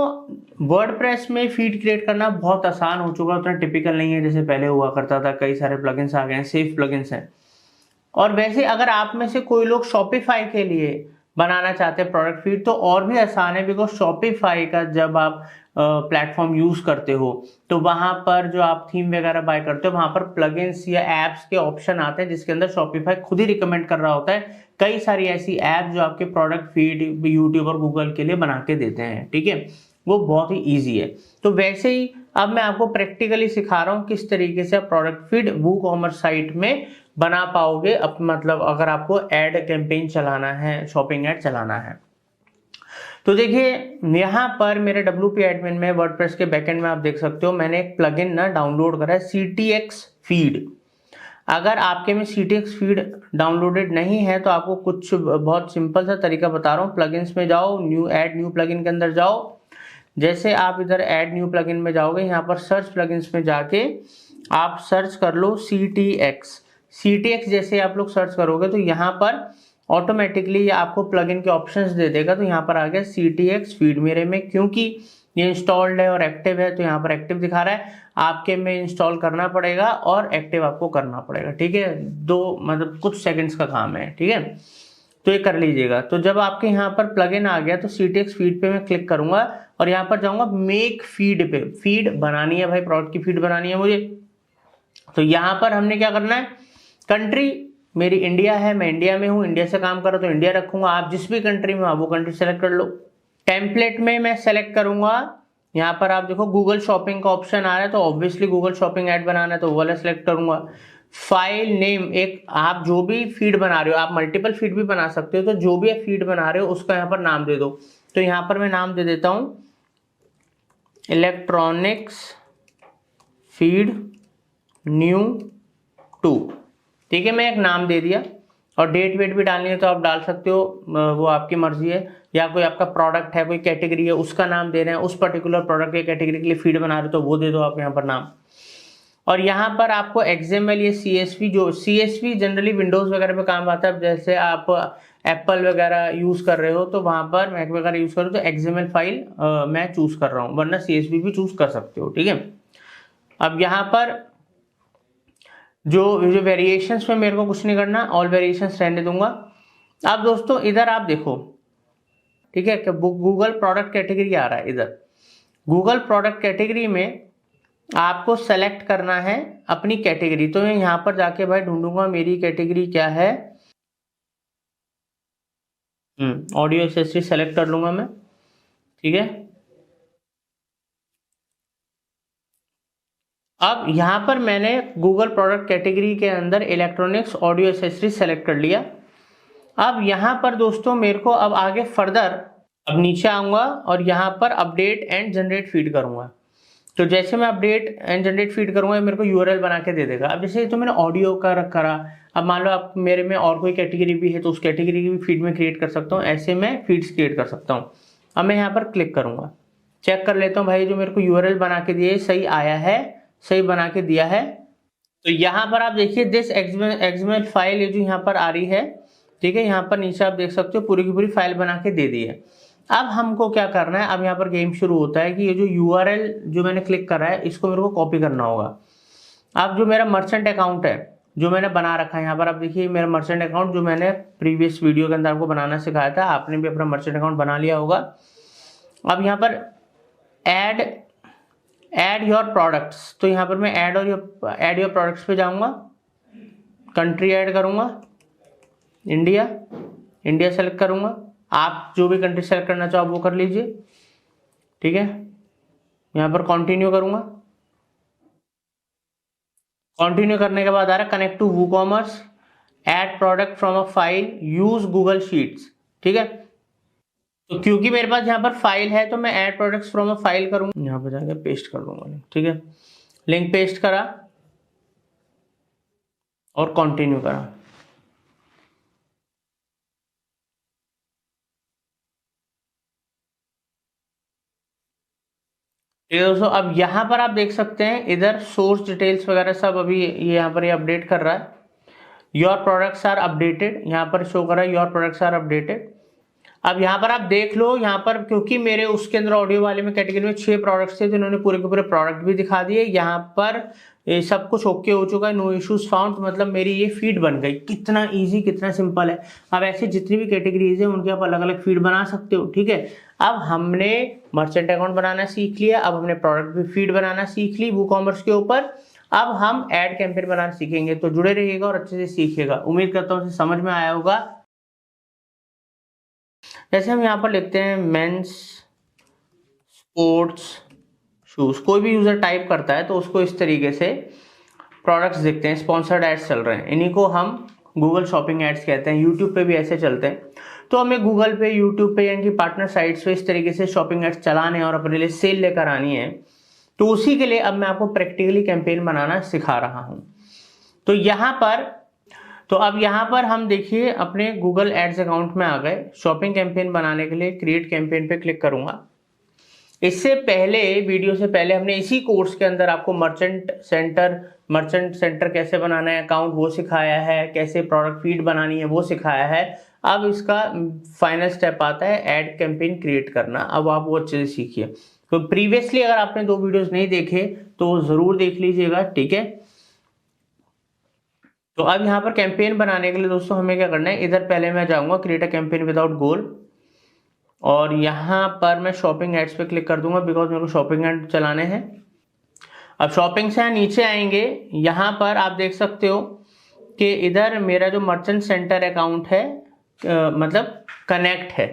वर्डप्रेस में फीड क्रिएट करना बहुत आसान हो चुका है, उतना टिपिकल नहीं है जैसे पहले हुआ करता था। कई सारे प्लगइन्स आ गए हैं, सेफ प्लगइन्स हैं। और वैसे अगर आप में से कोई लोग शॉपिफाई के लिए बनाना चाहते हैं प्रोडक्ट फीड तो और भी आसान है, बिकॉज शॉपिफाई का जब आप प्लेटफॉर्म यूज करते हो तो वहां पर जो आप थीम वगैरह बाय करते हो वहां पर प्लगइन्स या एप्स के ऑप्शन आते हैं जिसके अंदर शॉपिफाई खुद ही रिकमेंड कर रहा होता है कई सारी ऐसी ऐप जो आपके प्रोडक्ट फीड यूट्यूब और गूगल के लिए बना के देते हैं। ठीक है, वो बहुत ही ईजी है। तो वैसे ही अब मैं आपको प्रैक्टिकली सिखा रहा हूँ किस तरीके से आप प्रोडक्ट फीड वूकॉमर्स साइट में बना पाओगे। अब मतलब अगर आपको एड कैंपेन चलाना है, शॉपिंग एड चलाना है। तो देखिए यहाँ पर मेरे WP एडमिन में वर्डप्रेस के बैकएंड में आप देख सकते हो मैंने एक प्लगइन ना डाउनलोड करा है, CTX फीड। अगर आपके में CTX फीड डाउनलोडेड नहीं है तो आपको कुछ बहुत सिंपल सा तरीका बता रहा हूँ। प्लगइन्स में जाओ, ऐड न्यू प्लगइन के अंदर जाओ। जैसे आप इधर ऐड न्यू प्लगइन में जाओगे, यहाँ पर सर्च प्लगइन्स में जाके आप सर्च कर लो CTX। जैसे आप लोग सर्च करोगे तो यहाँ पर ऑटोमेटिकली आपको प्लगइन के ऑप्शंस दे देगा। तो यहाँ पर आ गया CTX फीड। मेरे में क्योंकि ये इंस्टॉल्ड है और एक्टिव है तो यहाँ पर एक्टिव दिखा रहा है। आपके में इंस्टॉल करना पड़ेगा और एक्टिव आपको करना पड़ेगा। ठीक है, मतलब कुछ सेकंड्स का काम है। ठीक है, तो ये कर लीजिएगा। तो जब आपके यहाँ पर प्लगइन आ गया तो CTX फीड पे मैं क्लिक करूंगा और यहाँ पर जाऊंगा मेक फीड पे। फीड बनानी है भाई, प्रोडक्ट की फीड बनानी है मुझे। तो यहाँ पर हमने क्या करना है, कंट्री मेरी इंडिया है, मैं इंडिया में हूँ, इंडिया से काम कर रहा हूँ तो इंडिया रखूंगा। आप जिस भी कंट्री में हो वो कंट्री सेलेक्ट कर लो। टेम्पलेट में मैं सेलेक्ट करूंगा, यहाँ पर आप देखो गूगल शॉपिंग का ऑप्शन आ रहा है तो ऑब्वियसली गूगल शॉपिंग ऐड बनाना है तो वो वाला सेलेक्ट करूंगा। फाइल नेम, एक आप जो भी फीड बना रहे हो, आप मल्टीपल फीड भी बना सकते हो, तो जो भी आप फीड बना रहे हो उसका यहाँ पर नाम दे दो। तो यहाँ पर मैं नाम दे देता हूँ इलेक्ट्रॉनिक्स फीड न्यू टू, ठीक है। मैं एक नाम दे दिया और डेट वेट भी डालनी है तो आप डाल सकते हो, वो आपकी मर्जी है। या कोई आपका प्रोडक्ट है, कोई कैटेगरी है, उसका नाम दे रहे हैं, उस पर्टिकुलर प्रोडक्ट के कैटेगरी के लिए फीड बना रहे हो तो वो दे दो आप यहाँ पर नाम। और यहाँ पर आपको XML या CSV, जो CSV जनरली विंडोज वगैरह पे काम आता है, जैसे आप एप्पल वगैरह यूज कर रहे हो तो वहां पर मैक वगैरह यूज कर रहे हो तो XML फाइल मैं चूज कर रहा हूँ, वरना CSV भी चूज कर सकते हो, ठीक है। अब यहाँ पर जो वेरिएशंस में मेरे को कुछ नहीं करना, ऑल वेरिएशंस रहने दूंगा। अब दोस्तों इधर आप देखो, ठीक है, गूगल प्रोडक्ट कैटेगरी आ रहा है। इधर गूगल प्रोडक्ट कैटेगरी में आपको सेलेक्ट करना है अपनी कैटेगरी। तो मैं यहाँ पर जाके भाई ढूंढूंगा मेरी कैटेगरी क्या है, ऑडियो एक्सेसरी सेलेक्ट कर लूंगा मैं, ठीक है। अब यहाँ पर मैंने गूगल प्रोडक्ट कैटेगरी के अंदर इलेक्ट्रॉनिक्स ऑडियो एक्सेसरी सेलेक्ट कर लिया। अब यहाँ पर दोस्तों मेरे को अब आगे फर्दर, अब नीचे आऊंगा और यहाँ पर अपडेट एंड जनरेट फीड करूंगा। तो जैसे मैं अपडेट एंड जनरेट फीड करूंगा मेरे को URL बना के दे देगा। अब जैसे तो मैंने ऑडियो का करा, अब मान लो आप मेरे में और कोई कैटेगरी भी है तो उस कैटेगरी की भी फीड में क्रिएट कर सकता हूँ, ऐसे मैं फीड्स क्रिएट कर सकता हूँ। अब मैं यहाँ पर क्लिक करूंगा, चेक कर लेता हूँ भाई जो मेरे को URL बना के दिए सही आया है, सही बना के दिया है। तो यहाँ पर आप देखिए दिस XML फाइल, ये जो यहाँ पर आ रही है, ठीक है। यहाँ पर नीचे आप देख सकते हो पूरी की पूरी फाइल बना के दे दी है। अब हमको क्या करना है, अब यहाँ पर गेम शुरू होता है कि ये जो URL जो मैंने क्लिक करा है इसको मेरे को कॉपी करना होगा। अब जो मेरा मर्चेंट अकाउंट है जो मैंने बना रखा है, यहाँ पर आप देखिए मेरा मर्चेंट अकाउंट जो मैंने प्रीवियस वीडियो के अंदर आपको बनाना सिखाया था, आपने भी अपना मर्चेंट अकाउंट बना लिया होगा। अब यहाँ पर ऐड योर प्रोडक्ट्स, तो यहाँ पर मैं ऐड योर प्रोडक्ट्स पे जाऊँगा, कंट्री ऐड करूँगा, इंडिया सेलेक्ट करूँगा। आप जो भी कंट्री सेलेक्ट करना चाहो वो कर लीजिए, ठीक है। यहाँ पर कंटिन्यू करूँगा, कंटिन्यू करने के बाद आ रहा है connect to WooCommerce, add product from a file, use Google sheets, ठीक है। तो क्योंकि मेरे पास यहाँ पर फाइल है तो मैं add products from a file करूँगा, यहाँ पर जाकर पेस्ट कर दूंगा, ठीक है। लिंक पेस्ट करा और कंटिन्यू करा। ठीक है दोस्तों, अब यहाँ पर आप देख सकते हैं इधर सोर्स डिटेल्स वगैरह सब अभी ये यहाँ पर ये अपडेट कर रहा है। योर प्रोडक्ट्स आर अपडेटेड, यहाँ पर शो कर रहा है योर प्रोडक्ट्स आर अपडेटेड। अब यहाँ पर आप देख लो, यहाँ पर क्योंकि मेरे उसके अंदर ऑडियो वाले में कैटेगरी में 6 प्रोडक्ट्स थे तो इन्होंने पूरे के पूरे प्रोडक्ट भी दिखा दिए। यहाँ पर ये सब कुछ ओके हो चुका है, नो इश्यूज फाउंड, मतलब मेरी ये फीड बन गई। कितना इजी, कितना सिंपल है। अब ऐसी जितनी भी कैटेगरीज है उनके आप अलग अलग फीड बना सकते हो, ठीक है। अब हमने मर्चेंट अकाउंट बनाना सीख लिया, अब हमने प्रोडक्ट भी फीड बनाना सीख ली WooCommerce के ऊपर। अब हम ऐड कैंपेन बनाना सीखेंगे, तो जुड़े रहिएगा और अच्छे से सीखिएगा। उम्मीद करता हूँ समझ में आया होगा। जैसे हम यहाँ पर लिखते हैं मेंस स्पोर्ट्स शूज, कोई भी यूजर टाइप करता है तो उसको इस तरीके से प्रोडक्ट्स दिखते हैं, स्पॉन्सर्ड एड्स चल रहे हैं, इन्हीं को हम गूगल शॉपिंग एड्स कहते हैं। यूट्यूब पे भी ऐसे चलते हैं। तो हमें गूगल पे, यूट्यूब पे यानी कि पार्टनर साइट्स पे इस तरीके से शॉपिंग एड्स चलाने और अपने लिए सेल लेकर आनी है। तो उसी के लिए अब मैं आपको प्रैक्टिकली कैंपेन बनाना सिखा रहा हूं। तो अब यहाँ पर हम देखिए अपने गूगल एड्स अकाउंट में आ गए। शॉपिंग कैंपेन बनाने के लिए क्रिएट कैंपेन पे क्लिक करूंगा। इससे पहले, वीडियो से पहले हमने इसी कोर्स के अंदर आपको मर्चेंट सेंटर कैसे बनाना है अकाउंट वो सिखाया है, कैसे प्रोडक्ट फीड बनानी है वो सिखाया है। अब इसका फाइनल स्टेप आता है ऐड कैंपेन क्रिएट करना। अब आप वो अच्छे से सीखिए। तो प्रीवियसली अगर आपने 2 वीडियोस नहीं देखे तो जरूर देख लीजिएगा, ठीक है। तो अब यहाँ पर कैंपेन बनाने के लिए दोस्तों हमें क्या करना है, इधर पहले मैं जाऊंगा क्रिएट अ कैंपेन विदाउट गोल और यहाँ पर मैं शॉपिंग एड्स पे क्लिक कर दूंगा बिकॉज मेरे को शॉपिंग एड चलाने हैं। अब शॉपिंग से नीचे आएंगे, यहाँ पर आप देख सकते हो कि इधर मेरा जो मर्चेंट सेंटर अकाउंट है मतलब कनेक्ट है,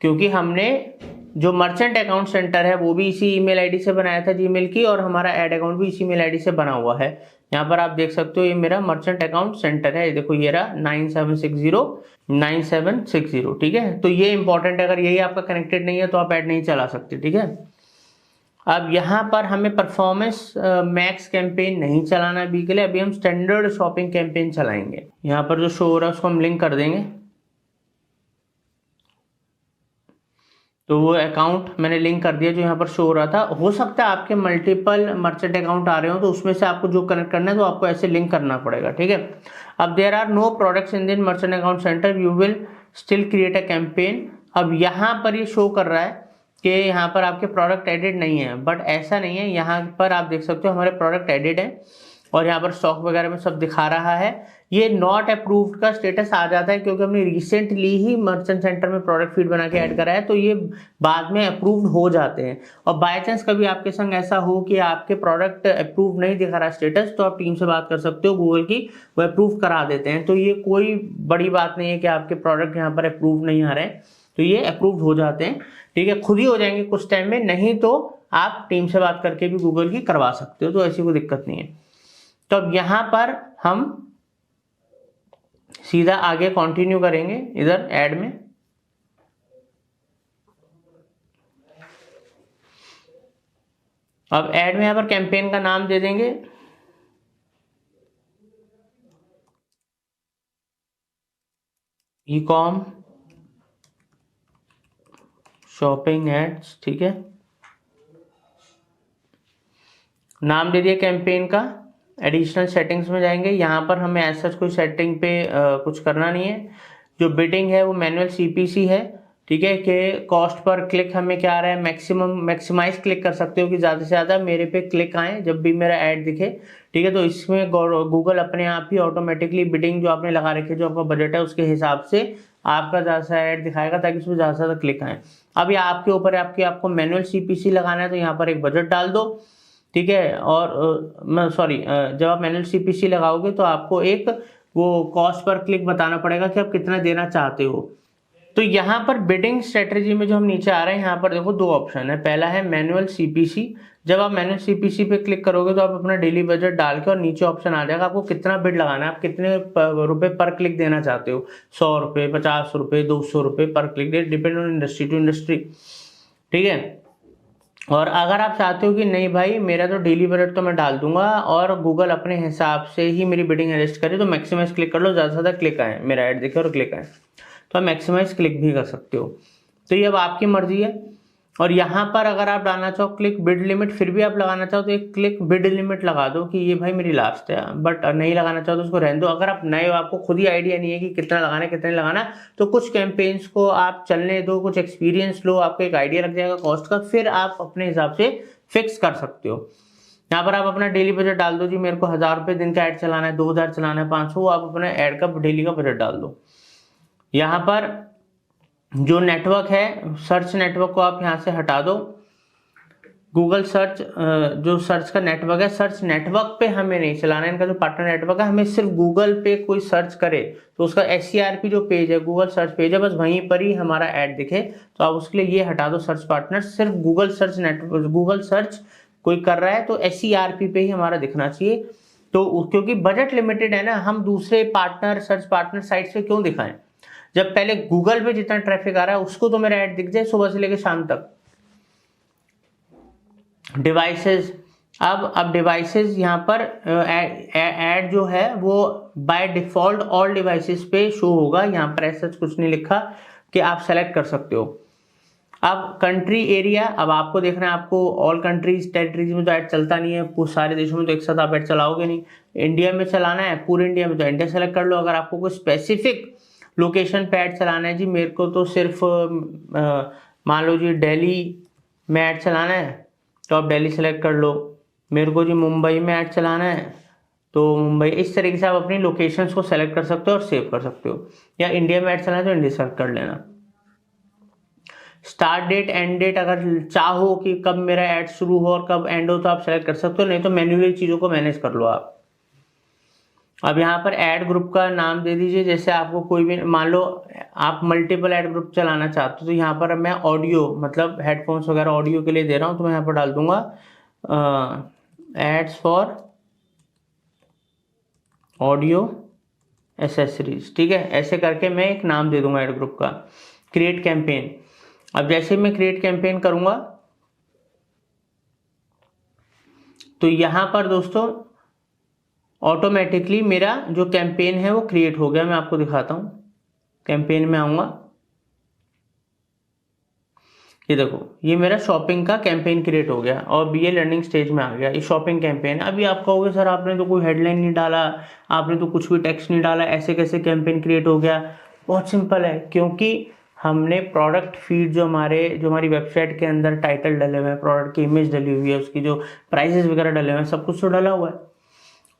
क्योंकि हमने जो मर्चेंट अकाउंट सेंटर है वो भी इसी ईमेल आईडी से बनाया था जीमेल की, और हमारा ऐड अकाउंट भी इसी ईमेल आईडी से बना हुआ है। यहाँ पर आप देख सकते हो ये मेरा मर्चेंट अकाउंट सेंटर है, देखो ये रहा 9760, ठीक है। तो ये इंपॉर्टेंट है, अगर यही आपका कनेक्टेड नहीं है तो आप ऐड नहीं चला सकते, ठीक है। अब यहाँ पर हमें परफॉर्मेंस मैक्स कैंपेन नहीं चलाना अभी के लिए, अभी हम स्टैंडर्ड शॉपिंग कैंपेन चलाएंगे। यहाँ पर जो शो हो रहा है उसको हम लिंक कर देंगे। तो वो अकाउंट मैंने लिंक कर दिया जो यहाँ पर शो हो रहा था। हो सकता है आपके मल्टीपल मर्चेंट अकाउंट आ रहे हो, तो उसमें से आपको जो कनेक्ट करना है तो आपको ऐसे लिंक करना पड़ेगा, ठीक है। अब there are no products in the merchant account center, you will still create a campaign. अब यहाँ पर ये शो कर रहा है कि यहाँ पर आपके प्रोडक्ट एडिड नहीं है, बट ऐसा नहीं है। यहाँ पर आप देख सकते हो हमारे प्रोडक्ट एडिड है और यहाँ पर स्टॉक वगैरह में सब दिखा रहा है। ये नॉट अप्रूव्ड का स्टेटस आ जाता है क्योंकि हमने रिसेंटली ही मर्चेंट सेंटर में प्रोडक्ट फीड बना के ऐड करा है, तो ये बाद में अप्रूव्ड हो जाते हैं। और बाय चांस कभी आपके संग ऐसा हो कि आपके प्रोडक्ट अप्रूव नहीं दिखा रहा स्टेटस, तो आप टीम से बात कर सकते हो गूगल की, वो अप्रूव करा देते हैं। तो ये कोई बड़ी बात नहीं है कि आपके प्रोडक्ट यहाँ पर अप्रूव नहीं आ रहे हैं, तो ये अप्रूव्ड हो जाते हैं, ठीक है। खुद ही हो जाएंगे कुछ टाइम में, नहीं तो आप टीम से बात करके भी गूगल की करवा सकते हो, तो ऐसी कोई दिक्कत नहीं है। तो अब यहाँ पर हम सीधा आगे कंटिन्यू करेंगे इधर ऐड में। अब ऐड में यहाँ पर कैंपेन का नाम दे देंगे ई कॉम शॉपिंग एड्स, ठीक है। नाम दे दिया कैंपेन का। एडिशनल सेटिंग्स में जाएंगे, यहाँ पर हमें ऐसा कोई सेटिंग पे कुछ करना नहीं है। जो बिडिंग है वो मैनुअल सीपीसी है, ठीक है। कि कॉस्ट पर क्लिक हमें क्या आ रहा है, मैक्सिमाइज क्लिक कर सकते हो कि ज़्यादा से ज़्यादा मेरे पे क्लिक आए जब भी मेरा ऐड दिखे, ठीक है। तो इसमें गूगल अपने आप ही ऑटोमेटिकली बिडिंग जो आपने लगा रखी है, जो आपका बजट है उसके हिसाब से आपका ज़्यादा सा ऐड दिखाएगा ताकि उसमें ज़्यादा से ज़्यादा क्लिक आए। अब ये आपके ऊपर है, आपको मैनुअल सीपीसी लगाना है तो यहाँ पर एक बजट डाल दो, ठीक है। और सॉरी, जब आप मैनुअल सीपीसी लगाओगे तो आपको एक वो कॉस्ट पर क्लिक बताना पड़ेगा कि आप कितना देना चाहते हो। तो यहाँ पर बिडिंग स्ट्रेटजी में जो हम नीचे आ रहे हैं, यहाँ पर देखो दो ऑप्शन है। पहला है मैनुअल सीपीसी। जब आप मैनुअल सीपीसी पे क्लिक करोगे तो आप अपना डेली बजट डाल के और नीचे ऑप्शन आ जाएगा आपको कितना बिड लगाना है, आप कितने रुपए पर क्लिक देना चाहते हो, 100 रुपये, 50 रुपये, 200 रुपये पर click, depend on industry to industry, ठीक है। और अगर आप चाहते हो कि नहीं भाई मेरा तो डेली बजट तो मैं डाल दूंगा और गूगल अपने हिसाब से ही मेरी बिडिंग एडजस्ट करे, तो मैक्सिमाइज क्लिक कर लो, ज़्यादा से ज़्यादा क्लिक आए, मेरा ऐड दिखे और क्लिक आए, तो आप मैक्सिमाइज क्लिक भी कर सकते हो। तो ये अब आपकी मर्जी है। और यहाँ पर अगर आप डालना चाहो क्लिक बिड लिमिट, फिर भी आप लगाना चाहो तो एक क्लिक बिड लिमिट लगा दो कि ये भाई मेरी लास्ट है, बट नहीं लगाना चाहो तो उसको रहने दो। अगर आप नए हो, आपको खुद ही आइडिया नहीं है कि कितना लगाना है कितना लगाना है, तो कुछ कैंपेन्स को आप चलने दो, कुछ एक्सपीरियंस लो, आपको एक आइडिया लग जाएगा कॉस्ट का, फिर आप अपने हिसाब से फिक्स कर सकते हो। यहाँ पर आप अपना डेली बजट डाल दो, जी मेरे को 1000 रुपये दिन का ऐड चलाना है, 2000 चलाना है, 500, आप अपने ऐड का डेली का बजट डाल दो। यहाँ पर जो नेटवर्क है, सर्च नेटवर्क को आप यहाँ से हटा दो। गूगल सर्च, जो सर्च का नेटवर्क है, सर्च नेटवर्क पे हमें नहीं चलाना है। इनका जो पार्टनर नेटवर्क है, हमें सिर्फ गूगल पे कोई सर्च करे तो उसका SERP जो पेज है, गूगल सर्च पेज है, बस वहीं पर ही हमारा ऐड दिखे, तो आप उसके लिए ये हटा दो सर्च पार्टनर। सिर्फ Google search network, Google search कोई कर रहा है तो SERP पे ही हमारा दिखना चाहिए। तो क्योंकि बजट लिमिटेड है ना, हम दूसरे पार्टनर सर्च पार्टनर साइट पे क्यों दिखाएं, जब पहले गूगल पे जितना ट्रैफिक आ रहा है उसको तो मेरा ऐड दिख जाए सुबह से लेकर शाम तक। डिवाइसेस, अब डिवाइसेस यहाँ पर ऐड जो है वो बाय डिफॉल्ट ऑल डिवाइसेस पे शो होगा। यहाँ पर ऐसा कुछ नहीं लिखा कि आप सेलेक्ट कर सकते हो। अब कंट्री एरिया, अब आपको देखना है, आपको ऑल कंट्रीज टेरिटरीज में तो ऐड चलता नहीं है, सारे देशों में तो एक साथ आप ऐड चलाओगे नहीं। इंडिया में चलाना है, पूरे इंडिया में तो इंडिया सेलेक्ट कर लो। अगर आपको कोई स्पेसिफिक लोकेशन पे ऐड चलाना है, जी मेरे को तो सिर्फ मान लो जी दिल्ली में ऐड चलाना है तो आप दिल्ली सेलेक्ट कर लो। मेरे को जी मुंबई में ऐड चलाना है तो मुंबई। इस तरीके से आप अपनी लोकेशंस को सेलेक्ट कर सकते हो और सेव कर सकते हो। या इंडिया में ऐड चलाना है तो इंडिया सेलेक्ट कर लेना। स्टार्ट डेट एंड डेट, अगर चाहो कि कब मेरा ऐड शुरू हो और कब एंड हो तो आप सेलेक्ट कर सकते हो, नहीं तो मैन्युअली चीज़ों को मैनेज कर लो आप। अब यहाँ पर ऐड ग्रुप का नाम दे दीजिए, जैसे आपको कोई भी, मान लो आप मल्टीपल ऐड ग्रुप चलाना चाहते हो, तो यहाँ पर मैं ऑडियो मतलब हेडफोन्स वगैरह ऑडियो के लिए दे रहा हूँ, तो मैं यहाँ पर डाल दूंगा एड्स फॉर ऑडियो एसेसरीज, ठीक है। ऐसे करके मैं एक नाम दे दूंगा ऐड ग्रुप का। क्रिएट कैंपेन, अब जैसे मैं क्रिएट कैंपेन करूंगा तो यहाँ पर दोस्तों ऑटोमेटिकली मेरा जो कैंपेन है वो क्रिएट हो गया। मैं आपको दिखाता हूँ, कैंपेन में आऊँगा, ये देखो ये मेरा शॉपिंग का कैंपेन क्रिएट हो गया और BA लर्निंग स्टेज में आ गया। ये शॉपिंग कैंपेन। अभी आप कहोगे सर आपने तो कोई हेडलाइन नहीं डाला, आपने तो कुछ भी टेक्स्ट नहीं डाला, ऐसे कैसे कैंपेन क्रिएट हो गया? बहुत सिंपल है, क्योंकि हमने प्रोडक्ट फीड जो हमारी वेबसाइट के अंदर टाइटल डले हुए हैं, प्रोडक्ट की इमेज डली हुई है, उसकी जो प्राइसेस वगैरह डले हुए हैं, सब कुछ तो डला हुआ है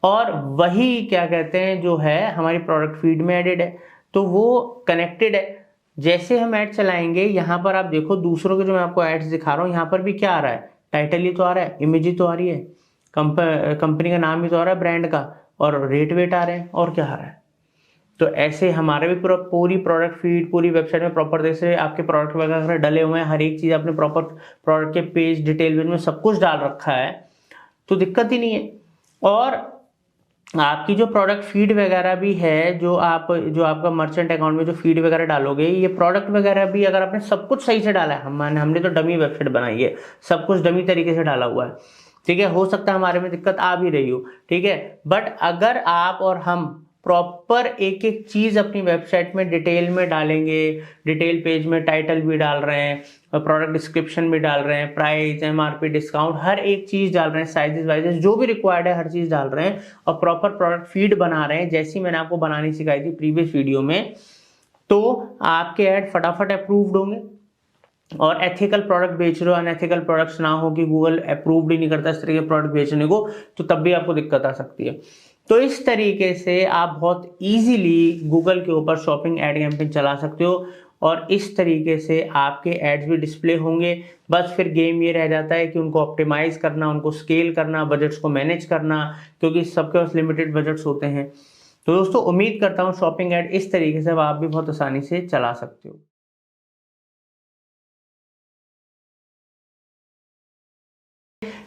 और वही क्या कहते हैं जो है हमारी प्रोडक्ट फीड में एडेड है, तो वो कनेक्टेड है। जैसे हम ऐड चलाएंगे, यहाँ पर आप देखो दूसरों के जो मैं आपको एड्स दिखा रहा हूँ, यहाँ पर भी क्या आ रहा है, टाइटल ही तो आ रहा है, इमेज ही तो आ रही है, कंपनी का नाम ही तो आ रहा है, ब्रांड का, और रेट वेट आ रहे हैं, और क्या आ रहा है। तो ऐसे हमारे भी पूरी प्रोडक्ट फीड, पूरी वेबसाइट में प्रॉपर तरह से आपके प्रोडक्ट वगैरह डले हुए हैं, हर एक चीज़ आपने प्रॉपर प्रोडक्ट के पेज डिटेल में सब कुछ डाल रखा है, तो दिक्कत ही नहीं है। और आपकी जो प्रोडक्ट फीड वगैरह भी है, जो आपका मर्चेंट अकाउंट में जो फीड वगैरह डालोगे, ये प्रोडक्ट वगैरह भी अगर आपने सब कुछ सही से डाला है, हमने तो डमी वेबसाइट बनाई है, सब कुछ डमी तरीके से डाला हुआ है, ठीक है। हो सकता है हमारे में दिक्कत आ भी रही हो, ठीक है, बट अगर आप और हम प्रॉपर एक एक चीज अपनी वेबसाइट में डिटेल में डालेंगे, डिटेल पेज में टाइटल भी डाल रहे हैं, प्रोडक्ट डिस्क्रिप्शन भी डाल रहे हैं, प्राइस, MRP, डिस्काउंट, हर एक चीज डाल रहे हैं, साइजेस वाइजेस जो भी रिक्वायर्ड है हर चीज डाल रहे हैं, और प्रॉपर प्रोडक्ट फीड बना रहे हैं जैसी मैंने आपको बनानी सिखाई थी प्रीवियस वीडियो में, तो आपके ऐड फटाफट अप्रूव्ड होंगे। और एथिकल प्रोडक्ट बेच रहे हो, अनएथिकल प्रोडक्ट्स ना हो कि गूगल अप्रूव्ड ही नहीं करता इस तरह के प्रोडक्ट बेचने को, तो तब भी आपको दिक्कत आ सकती है। तो इस तरीके से आप बहुत इजीली गूगल के ऊपर शॉपिंग एड कैंपेन चला सकते हो और इस तरीके से आपके एड्स भी डिस्प्ले होंगे। बस फिर गेम ये रह जाता है कि उनको ऑप्टिमाइज करना, उनको स्केल करना, बजट्स को मैनेज करना, क्योंकि सबके पास लिमिटेड बजट्स होते हैं। तो दोस्तों उम्मीद करता हूँ शॉपिंग एड इस तरीके से आप भी बहुत आसानी से चला सकते हो।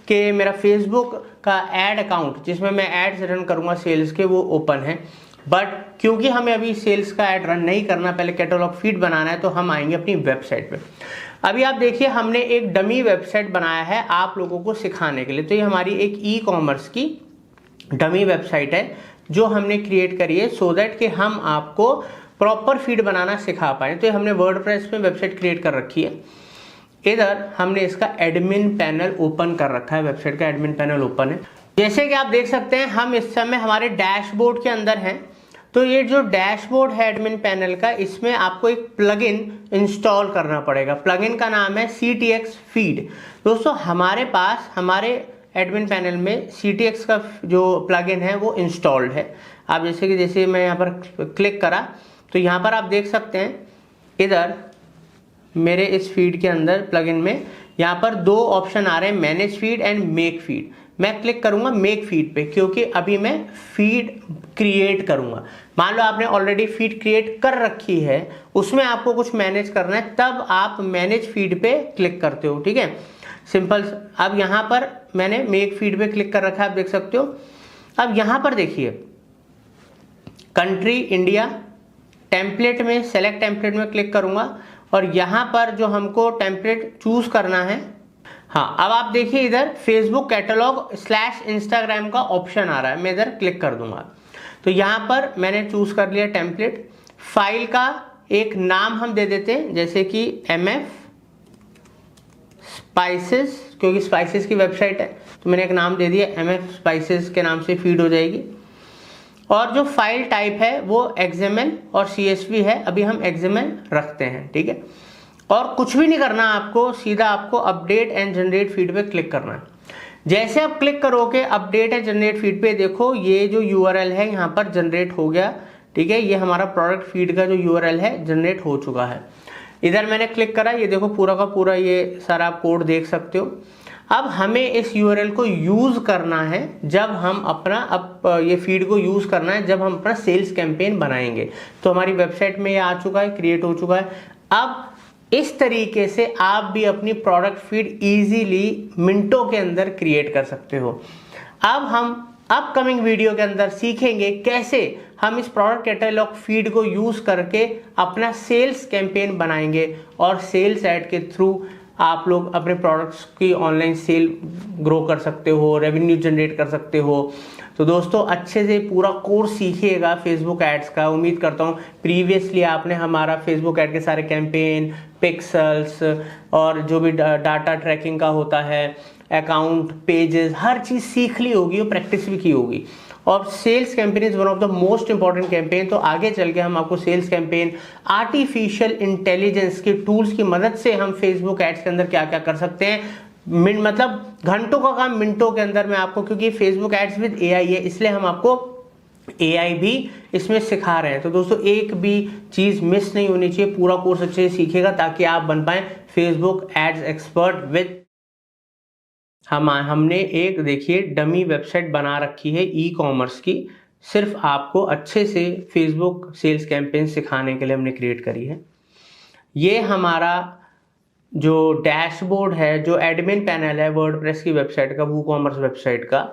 कि मेरा फेसबुक का एड अकाउंट जिसमें मैं एड्स रन करूंगा सेल्स के, वो ओपन है, बट क्योंकि हमें अभी सेल्स का एड रन नहीं करना, पहले कैटलॉग फीड बनाना है, तो हम आएंगे अपनी वेबसाइट पे। अभी आप देखिए हमने एक डमी वेबसाइट बनाया है आप लोगों को सिखाने के लिए। तो ये हमारी एक ई-कॉमर्स की डमी वेबसाइट है जो हमने क्रिएट करी है सो दैट कि हम आपको प्रॉपर फीड बनाना सिखा पाए। तो हमने वर्डप्रेस में वेबसाइट क्रिएट कर रखी है। इधर हमने इसका एडमिन पैनल ओपन कर रखा है, वेबसाइट का एडमिन पैनल ओपन है। जैसे कि आप देख सकते हैं हम इस समय हमारे डैशबोर्ड के अंदर हैं। तो ये जो डैशबोर्ड है एडमिन पैनल का, इसमें आपको एक प्लगइन इंस्टॉल करना पड़ेगा। प्लगइन का नाम है CTX फीड। दोस्तों हमारे पास हमारे एडमिन पैनल में CTX का जो प्लगइन है वो इंस्टॉल्ड है। आप जैसे मैं यहाँ पर क्लिक करा तो यहाँ पर आप देख सकते हैं इधर मेरे इस फीड के अंदर प्लगइन में यहाँ पर दो ऑप्शन आ रहे हैं, manage feed and make feed. मैं क्लिक करूंगा मेक फीड पे क्योंकि अभी मैं फीड क्रिएट करूंगा। मान लो आपने ऑलरेडी फीड क्रिएट कर रखी है, उसमें आपको कुछ मैनेज करना है, तब आप मैनेज फीड पे क्लिक करते हो, ठीक है, सिंपल। अब यहाँ पर मैंने मेक फीड पे क्लिक कर रखा है, आप देख सकते हो। अब यहाँ पर देखिए कंट्री इंडिया, टेम्पलेट में सेलेक्ट टेम्पलेट में क्लिक करूंगा और यहाँ पर जो हमको टेम्पलेट चूज करना है, हाँ, अब आप देखिए इधर फेसबुक कैटलॉग / इंस्टाग्राम का ऑप्शन आ रहा है, मैं इधर क्लिक कर दूंगा। तो यहाँ पर मैंने चूज कर लिया टेम्पलेट। फाइल का एक नाम हम दे देते हैं, जैसे कि MF स्पाइसेस, क्योंकि स्पाइसेस की वेबसाइट है तो मैंने एक नाम दे दिया, MF स्पाइसेस के नाम से फीड हो जाएगी। और जो फाइल टाइप है वो XML और CSV है, अभी हम XML रखते हैं, ठीक है। और कुछ भी नहीं करना आपको, सीधा आपको अपडेट एंड जनरेट फीड पे क्लिक करना है। जैसे आप क्लिक करोगे अपडेट एंड जनरेट फीड पे, देखो ये जो URL है यहाँ पर जनरेट हो गया, ठीक है। ये हमारा प्रोडक्ट फीड का जो URL है जनरेट हो चुका है। इधर मैंने क्लिक करा, ये देखो पूरा का पूरा ये सारा आप कोड देख सकते हो। अब हमें इस URL को यूज करना है जब हम अपना ये फीड को यूज करना है जब हम अपना सेल्स कैंपेन बनाएंगे। तो हमारी वेबसाइट में ये आ चुका है, क्रिएट हो चुका है। अब इस तरीके से आप भी अपनी प्रोडक्ट फीड इजीली मिनटों के अंदर क्रिएट कर सकते हो। अब हम अपकमिंग वीडियो के अंदर सीखेंगे कैसे हम इस प्रोडक्ट कैटलॉग फीड को यूज करके अपना सेल्स कैंपेन बनाएंगे और सेल्स ऐड के थ्रू आप लोग अपने प्रोडक्ट्स की ऑनलाइन सेल ग्रो कर सकते हो, रेवेन्यू जनरेट कर सकते हो। तो दोस्तों अच्छे से पूरा कोर्स सीखिएगा फेसबुक एड्स का। उम्मीद करता हूँ प्रीवियसली आपने हमारा फेसबुक एड के सारे कैंपेन, पिक्सल्स और जो भी डाटा ट्रैकिंग का होता है, अकाउंट, पेजेस, हर चीज़ सीख ली होगी और प्रैक्टिस भी की होगी। और sales campaign is one of the most important campaign. तो आगे चल के हम आपको सेल्स कैंपेन, आर्टिफिशियल इंटेलिजेंस के टूल्स की मदद से हम फेसबुक एड्स के अंदर क्या क्या कर सकते हैं, मतलब घंटों का काम मिनटों के अंदर में आपको, क्योंकि फेसबुक एड्स विद एआई है इसलिए हम आपको एआई भी इसमें सिखा रहे हैं। तो दोस्तों एक भी चीज मिस नहीं होनी चाहिए, पूरा कोर्स अच्छे से सीखिएगा ताकि आप बन पाए फेसबुक एड्स एक्सपर्ट विद। हमने एक देखिए डमी वेबसाइट बना रखी है ई कॉमर्स की, सिर्फ आपको अच्छे से फेसबुक सेल्स कैंपेन सिखाने के लिए हमने क्रिएट करी है। ये हमारा जो डैशबोर्ड है, जो एडमिन पैनल है वर्डप्रेस की वेबसाइट का, वूकॉमर्स वेबसाइट का,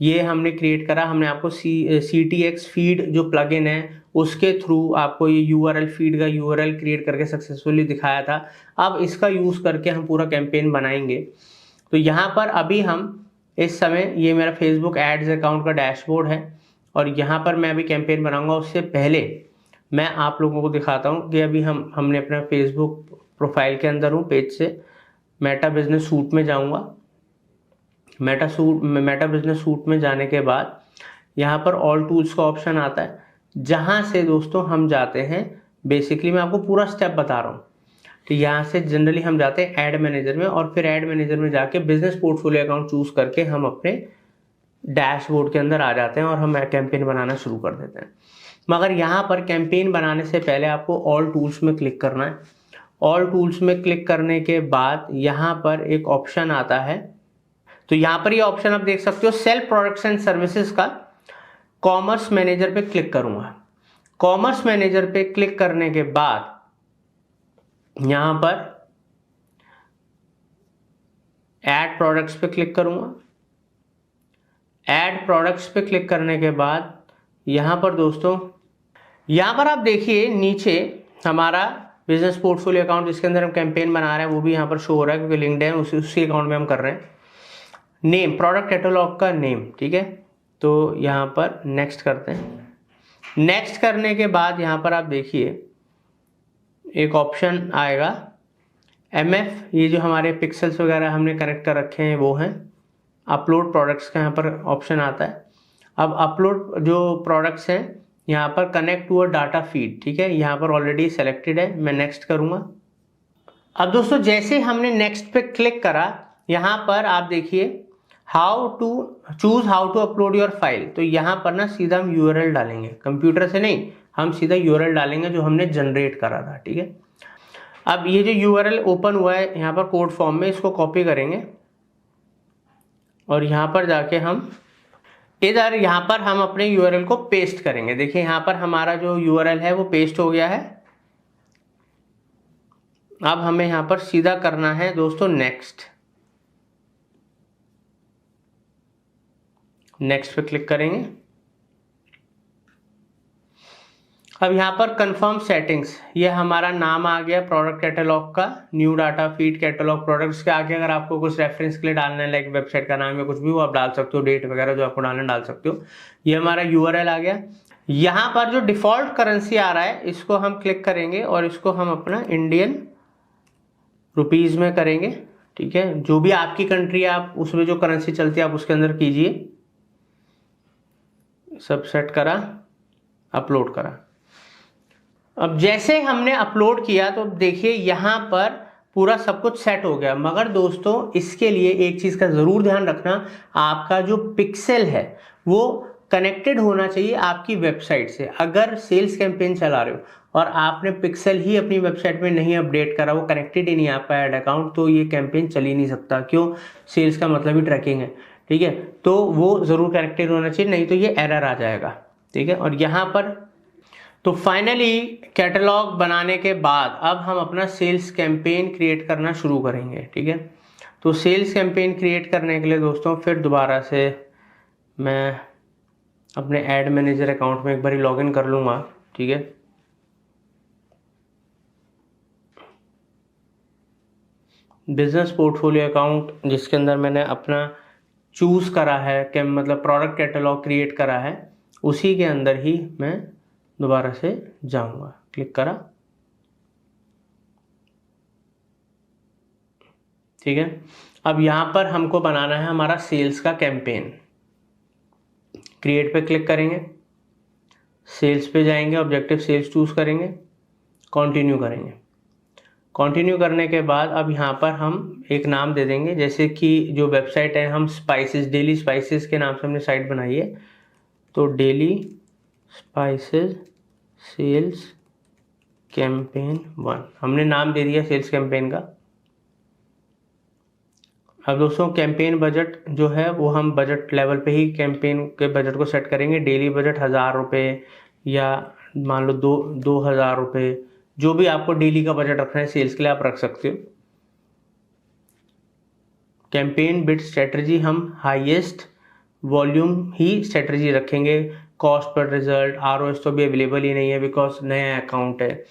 ये हमने क्रिएट करा। हमने आपको CTX फीड जो प्लगइन है उसके थ्रू आपको ये URL फीड का URL क्रिएट करके सक्सेसफुली दिखाया था। अब इसका यूज़ करके हम पूरा कैंपेन बनाएंगे। तो यहाँ पर अभी हम इस समय, ये मेरा फेसबुक एड्स अकाउंट का डैशबोर्ड है और यहाँ पर मैं अभी कैंपेन बनाऊंगा। उससे पहले मैं आप लोगों को दिखाता हूँ कि अभी हमने अपना फेसबुक प्रोफाइल के अंदर हूँ, पेज से मेटा बिजनेस सूट में जाऊँगा। मेटा बिजनेस सूट में जाने के बाद यहाँ पर ऑल टूल्स का ऑप्शन आता है, जहाँ से दोस्तों हम जाते हैं, बेसिकली मैं आपको पूरा स्टेप बता रहा हूँ। तो यहाँ से जनरली हम जाते हैं ऐड मैनेजर में और फिर ऐड मैनेजर में जाके बिजनेस पोर्टफोलियो अकाउंट चूज करके हम अपने डैशबोर्ड के अंदर आ जाते हैं और हम कैंपेन बनाना शुरू कर देते हैं। मगर यहाँ पर कैंपेन बनाने से पहले आपको ऑल टूल्स में क्लिक करना है। ऑल टूल्स में क्लिक करने के बाद यहाँ पर एक ऑप्शन आता है, तो यहाँ पर ये ऑप्शन आप देख सकते हो सेल प्रोडक्ट्स एंड सर्विसेज का। कॉमर्स मैनेजर पे क्लिक करूंगा। कॉमर्स मैनेजर पे क्लिक करने के बाद यहां पर ऐड प्रोडक्ट्स पे क्लिक करूंगा। ऐड प्रोडक्ट्स पे क्लिक करने के बाद यहां पर दोस्तों, यहां पर आप देखिए नीचे हमारा बिजनेस पोर्टफोलियो अकाउंट जिसके अंदर हम कैंपेन बना रहे हैं वो भी यहां पर शो हो रहा है, क्योंकि लिंक्डइन उसी अकाउंट में हम कर रहे हैं। नेम, प्रोडक्ट कैटलॉग का नेम, ठीक है। तो यहाँ पर नेक्स्ट करते हैं। नेक्स्ट करने के बाद यहाँ पर आप देखिए एक ऑप्शन आएगा MF, ये जो हमारे पिक्सल्स वगैरह हमने कनेक्ट कर रखे हैं वो हैं। अपलोड प्रोडक्ट्स का यहाँ पर ऑप्शन आता है। अब अपलोड जो प्रोडक्ट्स हैं यहाँ पर connect to a data feed, ठीक है, यहाँ पर ऑलरेडी सेलेक्टेड है, मैं नेक्स्ट करूँगा। अब दोस्तों जैसे हमने नेक्स्ट पे क्लिक करा, यहाँ पर आप देखिए how to upload your file. तो यहाँ पर ना सीधा हम URL डालेंगे, कंप्यूटर से नहीं, हम सीधा URL डालेंगे जो हमने जनरेट करा था, ठीक है। अब ये जो URL ओपन हुआ है यहाँ पर कोड फॉर्म में, इसको कॉपी करेंगे और यहाँ पर जाके हम इधर यहाँ पर हम अपने URL को पेस्ट करेंगे। देखिए यहाँ पर हमारा जो URL है वो पेस्ट हो गया है। अब हमें यहाँ पर सीधा करना है दोस्तों नेक्स्ट पे क्लिक करेंगे। अब यहाँ पर कंफर्म सेटिंग्स, ये हमारा नाम आ गया प्रोडक्ट कैटलॉग का, new data feed catalogue products के आगे अगर आपको कुछ रेफरेंस के लिए डालना है, लाइक वेबसाइट का नाम या कुछ भी, वो आप डाल सकते हो, डेट वगैरह जो आपको डालना डाल सकते हो। ये हमारा URL आ गया। यहाँ पर जो डिफॉल्ट करेंसी आ रहा है इसको हम क्लिक करेंगे और इसको हम अपना इंडियन रुपीज में करेंगे, ठीक है। जो भी आपकी कंट्री है आप उसमें जो करेंसी चलती है आप उसके अंदर कीजिए। सब सेट करा, अपलोड करा। अब जैसे हमने अपलोड किया तो देखिए यहाँ पर पूरा सब कुछ सेट हो गया। मगर दोस्तों इसके लिए एक चीज का जरूर ध्यान रखना, आपका जो पिक्सल है वो कनेक्टेड होना चाहिए आपकी वेबसाइट से। अगर सेल्स कैंपेन चला रहे हो और आपने पिक्सल ही अपनी वेबसाइट में नहीं अपडेट करा, वो कनेक्टेड ही नहीं आपका ऐड अकाउंट, तो ये कैंपेन चल ही नहीं सकता। क्यों? सेल्स का मतलब ही ट्रैकिंग है, ठीक है। तो वो जरूर कनेक्टेड होना चाहिए, नहीं तो ये एरर आ जाएगा, ठीक है। और यहाँ पर तो फाइनली कैटलॉग बनाने के बाद अब हम अपना सेल्स कैंपेन क्रिएट करना शुरू करेंगे, ठीक है। तो सेल्स कैंपेन क्रिएट करने के लिए दोस्तों फिर दोबारा से मैं अपने ऐड मैनेजर अकाउंट में एक बार लॉगिन कर लूँगा, ठीक है। बिजनेस पोर्टफोलियो अकाउंट जिसके अंदर मैंने अपना चूज करा है कि मतलब प्रोडक्ट कैटलॉग क्रिएट करा है, उसी के अंदर ही मैं दोबारा से जाऊंगा। क्लिक करा, ठीक है। अब यहां पर हमको बनाना है हमारा सेल्स का कैंपेन। क्रिएट पे क्लिक करेंगे, सेल्स पे जाएंगे, ऑब्जेक्टिव सेल्स चूज करेंगे, कंटिन्यू करेंगे। कंटिन्यू करने के बाद अब यहाँ पर हम एक नाम दे देंगे, जैसे कि जो वेबसाइट है हम स्पाइसेस, डेली स्पाइसेस के नाम से हमने साइट बनाई है, तो डेली स्पाइसेस सेल्स कैंपेन 1 हमने नाम दे दिया सेल्स कैंपेन का। अब दोस्तों कैंपेन बजट जो है वो हम बजट लेवल पे ही कैंपेन के बजट को सेट करेंगे। डेली बजट 1000 रुपये या मान लो 2000 रुपये, जो भी आपको डेली का बजट रखना है सेल्स के लिए आप रख सकते हो। कैंपेन बिड स्ट्रेटजी हम हाईएस्ट वॉल्यूम ही स्ट्रेटजी रखेंगे। कॉस्ट पर रिजल्ट, आरओएस तो भी अवेलेबल ही नहीं है बिकॉज नया अकाउंट है।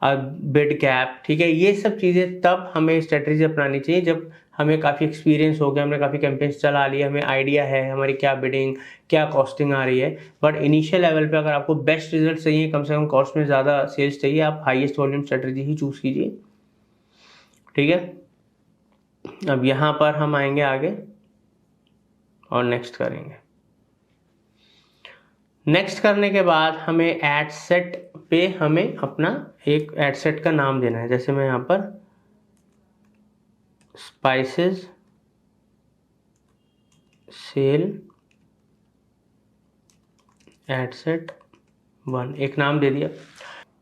बिड कैप, ठीक है, ये सब चीज़ें तब हमें स्ट्रेटजी अपनानी चाहिए जब हमें काफ़ी एक्सपीरियंस हो गया, हमने काफ़ी कैंपेन्स चला लिया, हमें आइडिया है हमारी क्या बिडिंग क्या कॉस्टिंग आ रही है। बट इनिशियल लेवल पे अगर आपको बेस्ट रिजल्ट चाहिए, कम से कम कॉस्ट में ज़्यादा सेल्स चाहिए, आप हाईएस्ट वॉल्यूम स्ट्रेटजी ही चूज़ कीजिए, ठीक है। अब यहाँ पर हम आएंगे आगे और नेक्स्ट करेंगे। नेक्स्ट करने के बाद हमें एड सेट पे हमें अपना एक एड सेट का नाम देना है। जैसे मैं यहाँ पर स्पाइसेस सेल एड सेट 1 एक नाम दे दिया।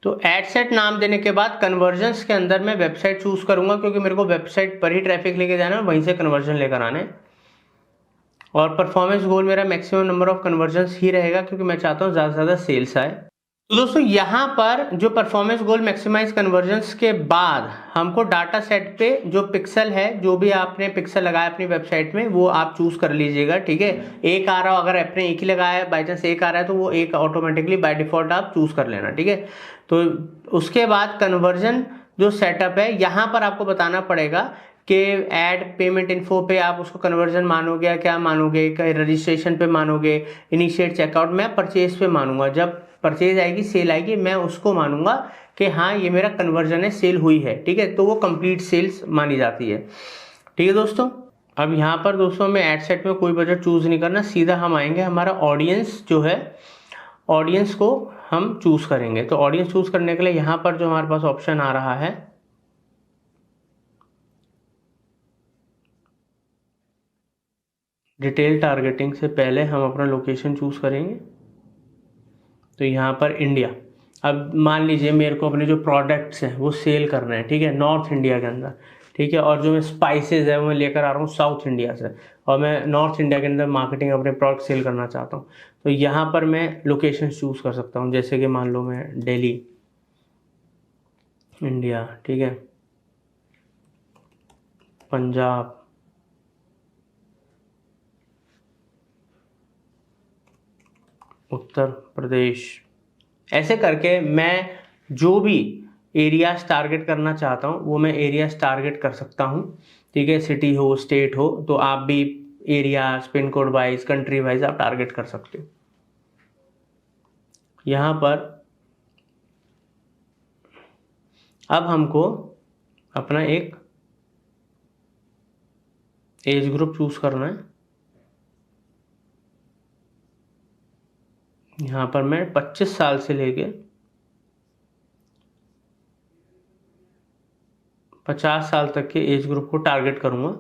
तो एड सेट नाम देने के बाद कन्वर्जन्स के अंदर मैं वेबसाइट चूज करूंगा, क्योंकि मेरे को वेबसाइट पर ही ट्रैफिक लेके जाना है, वहीं से कन्वर्जन लेकर आने। और परफॉर्मेंस गोल मेरा मैक्सिमम नंबर ऑफ कन्वर्जन्स ही रहेगा, क्योंकि मैं चाहता हूँ ज़्यादा से ज़्यादा सेल्स आए। तो दोस्तों यहाँ पर जो परफॉर्मेंस गोल मैक्सिमाइज कन्वर्जन्स के बाद हमको डाटा सेट पे जो पिक्सल है, जो भी आपने पिक्सल लगाया अपनी वेबसाइट में वो आप चूज कर लीजिएगा, ठीक है। एक आ रहा हो, अगर आपने एक ही लगाया है, बाई चांस एक आ रहा है तो वो एक ऑटोमेटिकली बाय डिफॉल्ट आप चूज कर लेना, ठीक है। तो उसके बाद कन्वर्जन जो सेटअप है, यहाँ पर आपको बताना पड़ेगा कि ऐड पेमेंट इन्फो पे आप उसको कन्वर्जन मानोगे या क्या मानोगे, रजिस्ट्रेशन पे मानोगे, इनिशिएट चेकआउट। मैं परचेज पे मानूंगा, जब परचेज आएगी सेल आएगी मैं उसको मानूंगा कि हाँ ये मेरा कन्वर्जन है, सेल हुई है, ठीक है, तो वो कंप्लीट सेल्स मानी जाती है, ठीक है दोस्तों। अब यहाँ पर दोस्तों में एड सेट में कोई बजट चूज नहीं करना, सीधा हम आएंगे हमारा ऑडियंस जो है, ऑडियंस को हम चूज करेंगे। तो ऑडियंस चूज करने के लिए यहाँ पर जो हमारे पास ऑप्शन आ रहा है, डिटेल टारगेटिंग से पहले हम अपना लोकेशन चूज करेंगे। तो यहाँ पर इंडिया, अब मान लीजिए मेरे को अपने जो प्रोडक्ट्स हैं वो सेल करना है, ठीक है, नॉर्थ इंडिया के अंदर, ठीक है। और जो मैं स्पाइसेस है वो मैं लेकर आ रहा हूँ साउथ इंडिया से, और मैं नॉर्थ इंडिया के अंदर मार्केटिंग अपने प्रोडक्ट सेल करना चाहता हूँ। तो यहाँ पर मैं लोकेशन चूज़ कर सकता हूँ, जैसे कि मान लो मैं दिल्ली इंडिया, ठीक है, पंजाब, उत्तर प्रदेश, ऐसे करके मैं जो भी एरियाज टारगेट करना चाहता हूँ वो मैं एरियाज टारगेट कर सकता हूँ, ठीक है। सिटी हो, स्टेट हो, तो आप भी areas, pin code wise, country wise आप टारगेट कर सकते हो। यहाँ पर अब हमको अपना एक एज ग्रुप चूज करना है। यहाँ पर मैं 25 साल से लेके 50 साल तक के एज ग्रुप को टारगेट करूँगा।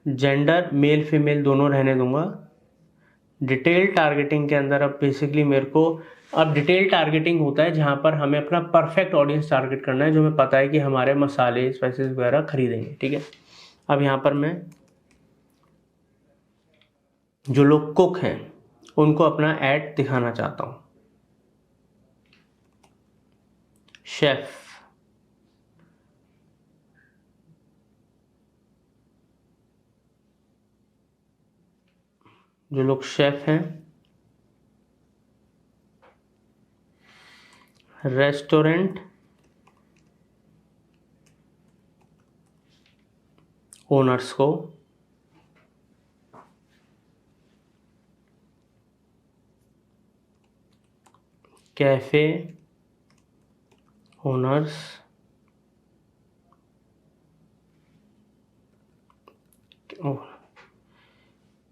जेंडर मेल फीमेल दोनों रहने दूंगा। डिटेल टारगेटिंग के अंदर अब बेसिकली मेरे को, अब डिटेल टारगेटिंग होता है जहाँ पर हमें अपना परफेक्ट ऑडियंस टारगेट करना है, जो हमें पता है कि हमारे मसाले स्पाइसेस वगैरह खरीदेंगे, ठीक है। अब यहाँ पर मैं जो लोग कुक हैं उनको अपना ऐड दिखाना चाहता हूँ। शेफ, जो लोग शेफ हैं, रेस्टोरेंट ओनर्स को कैफे ओनर्स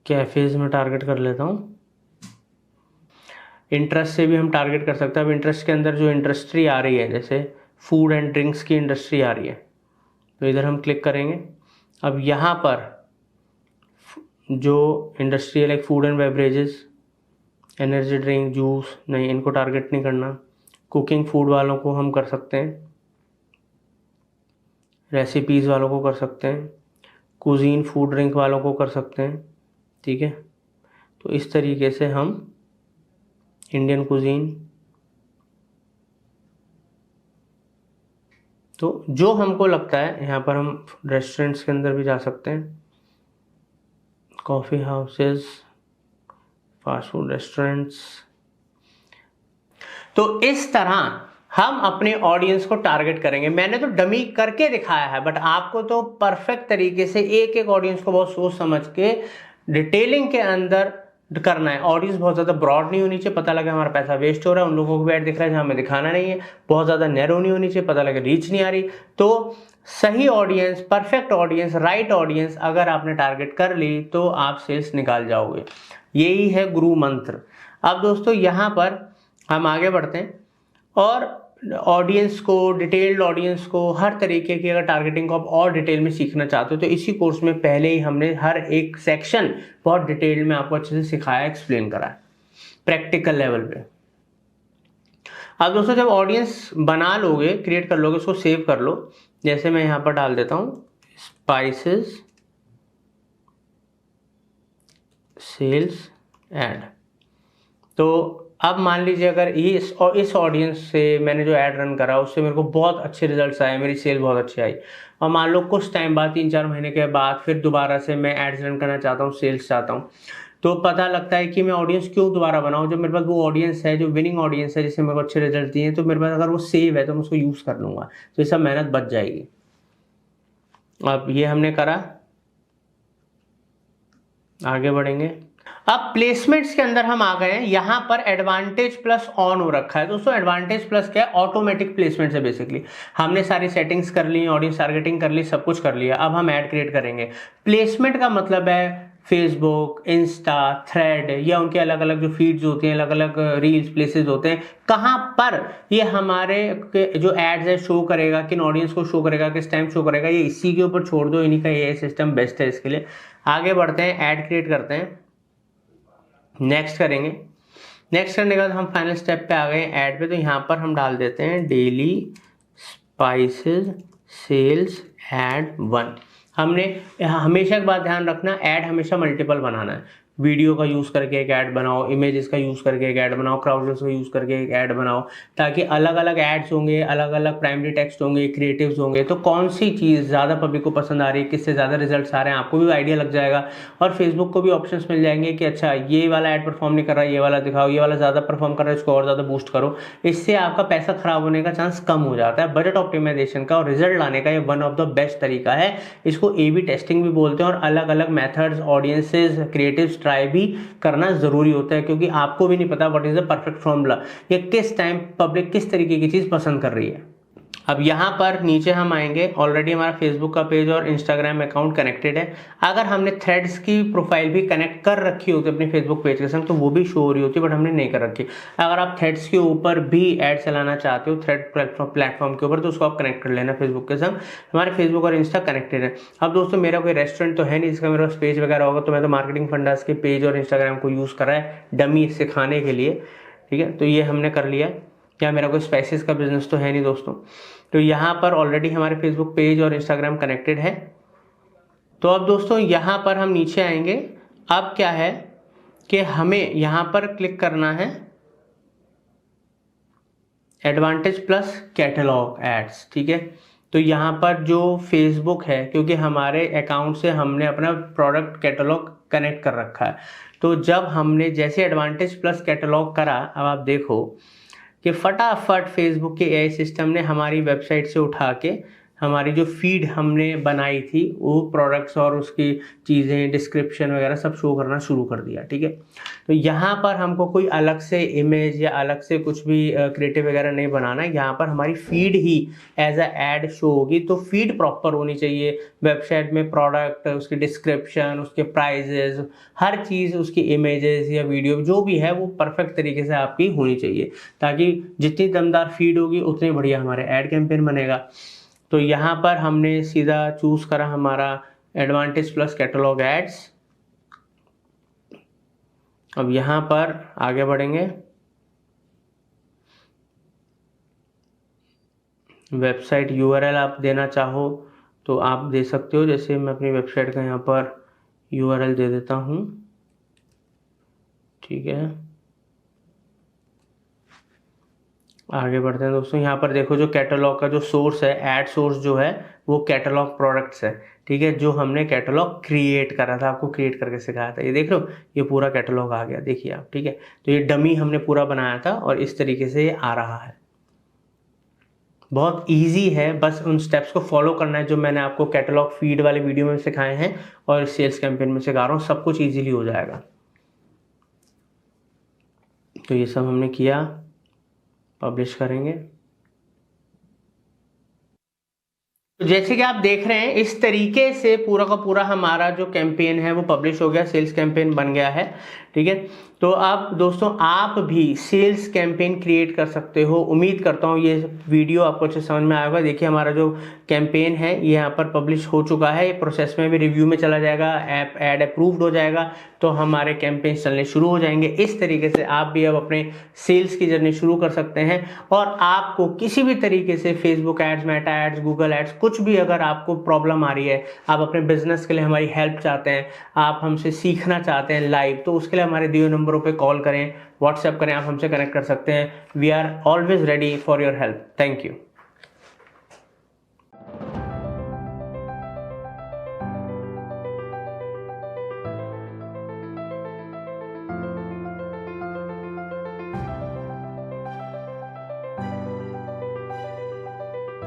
कैफेज में टारगेट कर लेता हूँ। इंटरेस्ट से भी हम टारगेट कर सकते हैं। अब इंटरेस्ट के अंदर जो इंडस्ट्री आ रही है, जैसे फूड एंड ड्रिंक्स की इंडस्ट्री आ रही है, तो इधर हम क्लिक करेंगे। अब यहाँ पर जो इंडस्ट्री है like food and beverages, energy drink, juice, नहीं, इनको टारगेट नहीं करना। कुकिंग फूड वालों को हम कर सकते हैं, रेसिपीज़ वालों को कर सकते हैं, कुजीन फूड ड्रिंक वालों को कर सकते हैं। ठीक है, तो इस तरीके से हम इंडियन कुजीन, तो जो हमको लगता है यहाँ पर हम रेस्टोरेंट्स के अंदर भी जा सकते हैं, coffee houses, fast food restaurants. तो इस तरह हम अपने ऑडियंस को टारगेट करेंगे। मैंने तो डमी करके दिखाया है, बट आपको तो परफेक्ट तरीके से एक एक ऑडियंस को बहुत सोच समझ के डिटेलिंग के अंदर करना है। ऑडियंस बहुत ज़्यादा ब्रॉड नहीं होनी चाहिए, पता लगे हमारा पैसा वेस्ट हो रहा है, उन लोगों को भी ऐड दिख रहा है जहाँ हमें दिखाना नहीं है। बहुत ज़्यादा नैरो नहीं होनी चाहिए, पता लगे रीच नहीं आ रही। तो सही audience, perfect audience, right audience अगर आपने टारगेट कर ली तो आप सेल्स निकाल जाओगे। यही है गुरु मंत्र। अब दोस्तों यहाँ पर हम आगे बढ़ते हैं और ऑडियंस को, डिटेल्ड ऑडियंस को, हर तरीके की अगर टारगेटिंग को आप और डिटेल में सीखना चाहते हो तो इसी कोर्स में पहले ही हमने हर एक सेक्शन बहुत डिटेल में आपको अच्छे से सिखाया, एक्सप्लेन करा है प्रैक्टिकल लेवल पे। अब दोस्तों जब ऑडियंस बना लोगे, क्रिएट कर लोगे, उसको सेव कर लो। जैसे मैं यहाँ पर डाल देता हूँ स्पाइसेस सेल्स ऐड। तो अब मान लीजिए अगर इस ऑडियंस से मैंने जो ऐड रन करा उससे मेरे को बहुत अच्छे रिजल्ट्स आए, मेरी सेल बहुत अच्छी आई, और मान लो कुछ टाइम बाद, 3-4 महीने के बाद फिर दोबारा से मैं एड्स रन करना चाहता हूँ, सेल्स चाहता हूँ, तो पता लगता है कि मैं ऑडियंस क्यों दोबारा बनाऊँ। जब मेरे पास वो ऑडियंस है जो विनिंग ऑडियंस है, जिससे मेरे को अच्छे रिजल्ट दिए, तो मेरे पास अगर वो सेव है तो मैं उसको यूज़ कर लूँगा, तो ये सब मेहनत बच जाएगी। अब ये हमने करा, आगे बढ़ेंगे। अब प्लेसमेंट्स के अंदर हम आ गए हैं। यहां पर एडवांटेज प्लस ऑन हो रखा है। दोस्तों एडवांटेज प्लस क्या है? ऑटोमेटिक प्लेसमेंट है बेसिकली। हमने सारी सेटिंग्स कर ली, ऑडियंस टारगेटिंग कर ली, सब कुछ कर लिया। अब हम ऐड क्रिएट करेंगे। प्लेसमेंट का मतलब है फेसबुक, इंस्टा, थ्रेड या उनके अलग अलग जो फीड्स होती हैं, अलग अलग रील्स प्लेसेस होते हैं, कहाँ पर ये हमारे जो एड्स है शो करेगा, किन ऑडियंस को शो करेगा, किस टाइम शो करेगा, ये इसी के ऊपर छोड़ दो। इन्हीं का ये सिस्टम बेस्ट है इसके लिए। आगे बढ़ते हैं, ऐड क्रिएट करते हैं, नेक्स्ट करेंगे। नेक्स्ट करने के बाद हम फाइनल स्टेप पे आ गए हैं ऐड पे। तो यहाँ पर हम डाल देते हैं डेली स्पाइसेस सेल्स ऐड 1। हमने हमेशा एक बात ध्यान रखना, ऐड हमेशा मल्टीपल बनाना है। वीडियो का यूज़ करके एक ऐड बनाओ, इमेजेस का यूज़ करके एक ऐड बनाओ, क्राउडसोर्स का यूज़ करके एक ऐड बनाओ, ताकि अलग अलग ऐड्स होंगे, अलग अलग प्राइमरी टेक्स्ट होंगे, क्रिएटिव्स होंगे, तो कौन सी चीज़ ज़्यादा पब्लिक को पसंद आ रही है, किससे ज़्यादा रिजल्ट्स आ रहे हैं, आपको भी आइडिया लग जाएगा। और फेसबुक को भी ऑप्शंस मिल जाएंगे कि अच्छा ये वाला ऐड परफॉर्म नहीं कर रहा है, ये वाला दिखाओ, ये वाला ज़्यादा परफॉर्म कर रहा है, इसको और ज़्यादा बूस्ट करो। इससे आपका पैसा खराब होने का चांस कम हो जाता है। बजट ऑप्टिमाइजेशन का और रिजल्ट लाने का ये वन ऑफ द बेस्ट तरीका है। इसको A/B टेस्टिंग भी बोलते हैं। और अलग अलग मेथड्स, ऑडियंसेस, क्रिएटिव्स ट्राई भी करना जरूरी होता है, क्योंकि आपको भी नहीं पता what is the perfect formula, या किस टाइम पब्लिक किस तरीके की चीज पसंद कर रही है। अब यहाँ पर नीचे हम आएंगे, ऑलरेडी हमारा फेसबुक का पेज और इंस्टाग्राम अकाउंट कनेक्टेड है। अगर हमने थ्रेड्स की प्रोफाइल भी कनेक्ट कर रखी होती है अपने फेसबुक पेज के संग, तो वो भी शो हो रही होती है, बट हमने नहीं कर रखी। अगर आप थ्रेड्स के ऊपर भी ऐड चलाना चाहते हो, थ्रेड प्लेटफॉर्म के ऊपर, तो उसको आप कनेक्ट कर लेना फेसबुक के संग। हमारे फेसबुक और इंस्टा कनेक्टेड है। अब दोस्तों मेरा कोई रेस्टोरेंट तो है नहीं जिसका मेरे पास पेज वगैरह होगा, तो मैं तो मार्केटिंग फंडास के पेज और इंस्टाग्राम को यूज़ करा है डमी सिखाने के लिए। ठीक है, तो ये हमने कर लिया। क्या मेरा कोई स्पाइसेस का बिजनेस तो है नहीं दोस्तों। तो यहाँ पर ऑलरेडी हमारे फेसबुक पेज और इंस्टाग्राम कनेक्टेड है। तो अब दोस्तों यहाँ पर हम नीचे आएंगे। अब क्या है कि हमें यहाँ पर क्लिक करना है एडवांटेज प्लस कैटलॉग एड्स। ठीक है, तो यहाँ पर जो फेसबुक है, क्योंकि हमारे अकाउंट से हमने अपना प्रोडक्ट कैटलॉग कनेक्ट कर रखा है, तो जब हमने जैसे एडवांटेज प्लस कैटलॉग करा, अब आप देखो कि फटाफट फेसबुक के AI सिस्टम ने हमारी वेबसाइट से उठा के हमारी जो फीड हमने बनाई थी वो प्रोडक्ट्स और उसकी चीज़ें डिस्क्रिप्शन वगैरह सब शो करना शुरू कर दिया। ठीक है, तो यहाँ पर हमको कोई अलग से इमेज या अलग से कुछ भी क्रिएटिव वगैरह नहीं बनाना है। यहाँ पर हमारी फीड ही एज अ एड शो होगी। तो फीड प्रॉपर होनी चाहिए वेबसाइट में, प्रोडक्ट, उसकी डिस्क्रिप्शन, उसके प्राइजेज, हर चीज़, उसकी इमेजेस या वीडियो जो भी है वो परफेक्ट तरीके से आपकी होनी चाहिए, ताकि जितनी दमदार फीड होगी उतनी बढ़िया हमारे ऐड कैंपेन बनेगा। तो यहाँ पर हमने सीधा चूज करा हमारा एडवांटेज प्लस कैटलॉग एड्स। अब यहाँ पर आगे बढ़ेंगे, वेबसाइट यूआरएल आप देना चाहो तो आप दे सकते हो। जैसे मैं अपनी वेबसाइट का यहाँ पर यूआरएल दे देता हूँ। ठीक है, आगे बढ़ते हैं दोस्तों। यहाँ पर देखो जो कैटलॉग का जो सोर्स है, ऐड सोर्स जो है वो कैटलॉग प्रोडक्ट्स है। ठीक है, जो हमने कैटलॉग क्रिएट करा था, आपको क्रिएट करके सिखाया था। ये देख लो, ये पूरा कैटलॉग आ गया, देखिए आप। ठीक है, तो ये डमी हमने पूरा बनाया था और इस तरीके से ये आ रहा है। बहुत इजी है, बस उन स्टेप्स को फॉलो करना है जो मैंने आपको कैटलॉग फीड वाले वीडियो में सिखाए हैं और सेल्स कैंपेन में सिखा रहा हूँ। सब कुछ इजीली हो जाएगा। तो ये सब हमने किया, पब्लिश करेंगे। तो जैसे कि आप देख रहे हैं इस तरीके से पूरा का पूरा हमारा जो कैंपेन है वो पब्लिश हो गया, सेल्स कैंपेन बन गया है। ठीक है, तो अब दोस्तों आप भी सेल्स कैंपेन क्रिएट कर सकते हो। उम्मीद करता हूँ ये वीडियो आपको अच्छे समझ में आएगा। देखिए हमारा जो कैंपेन है ये यहाँ पर पब्लिश हो चुका है, ये प्रोसेस में भी रिव्यू में चला जाएगा, ऐप ऐड अप्रूव्ड हो जाएगा, तो हमारे कैंपेन चलने शुरू हो जाएंगे। इस तरीके से आप भी अब अपने सेल्स की जर्नी शुरू कर सकते हैं। और आपको किसी भी तरीके से Facebook ads, Meta ads, Google ads, कुछ भी अगर आपको प्रॉब्लम आ रही है, आप अपने बिजनेस के लिए हमारी हेल्प चाहते हैं, आप हमसे सीखना चाहते हैं लाइव, तो उसके लिए हमारे दिए नंबरों पे कॉल करें, व्हाट्सएप करें, आप हमसे कनेक्ट कर सकते हैं। We are always ready for your help. Thank you.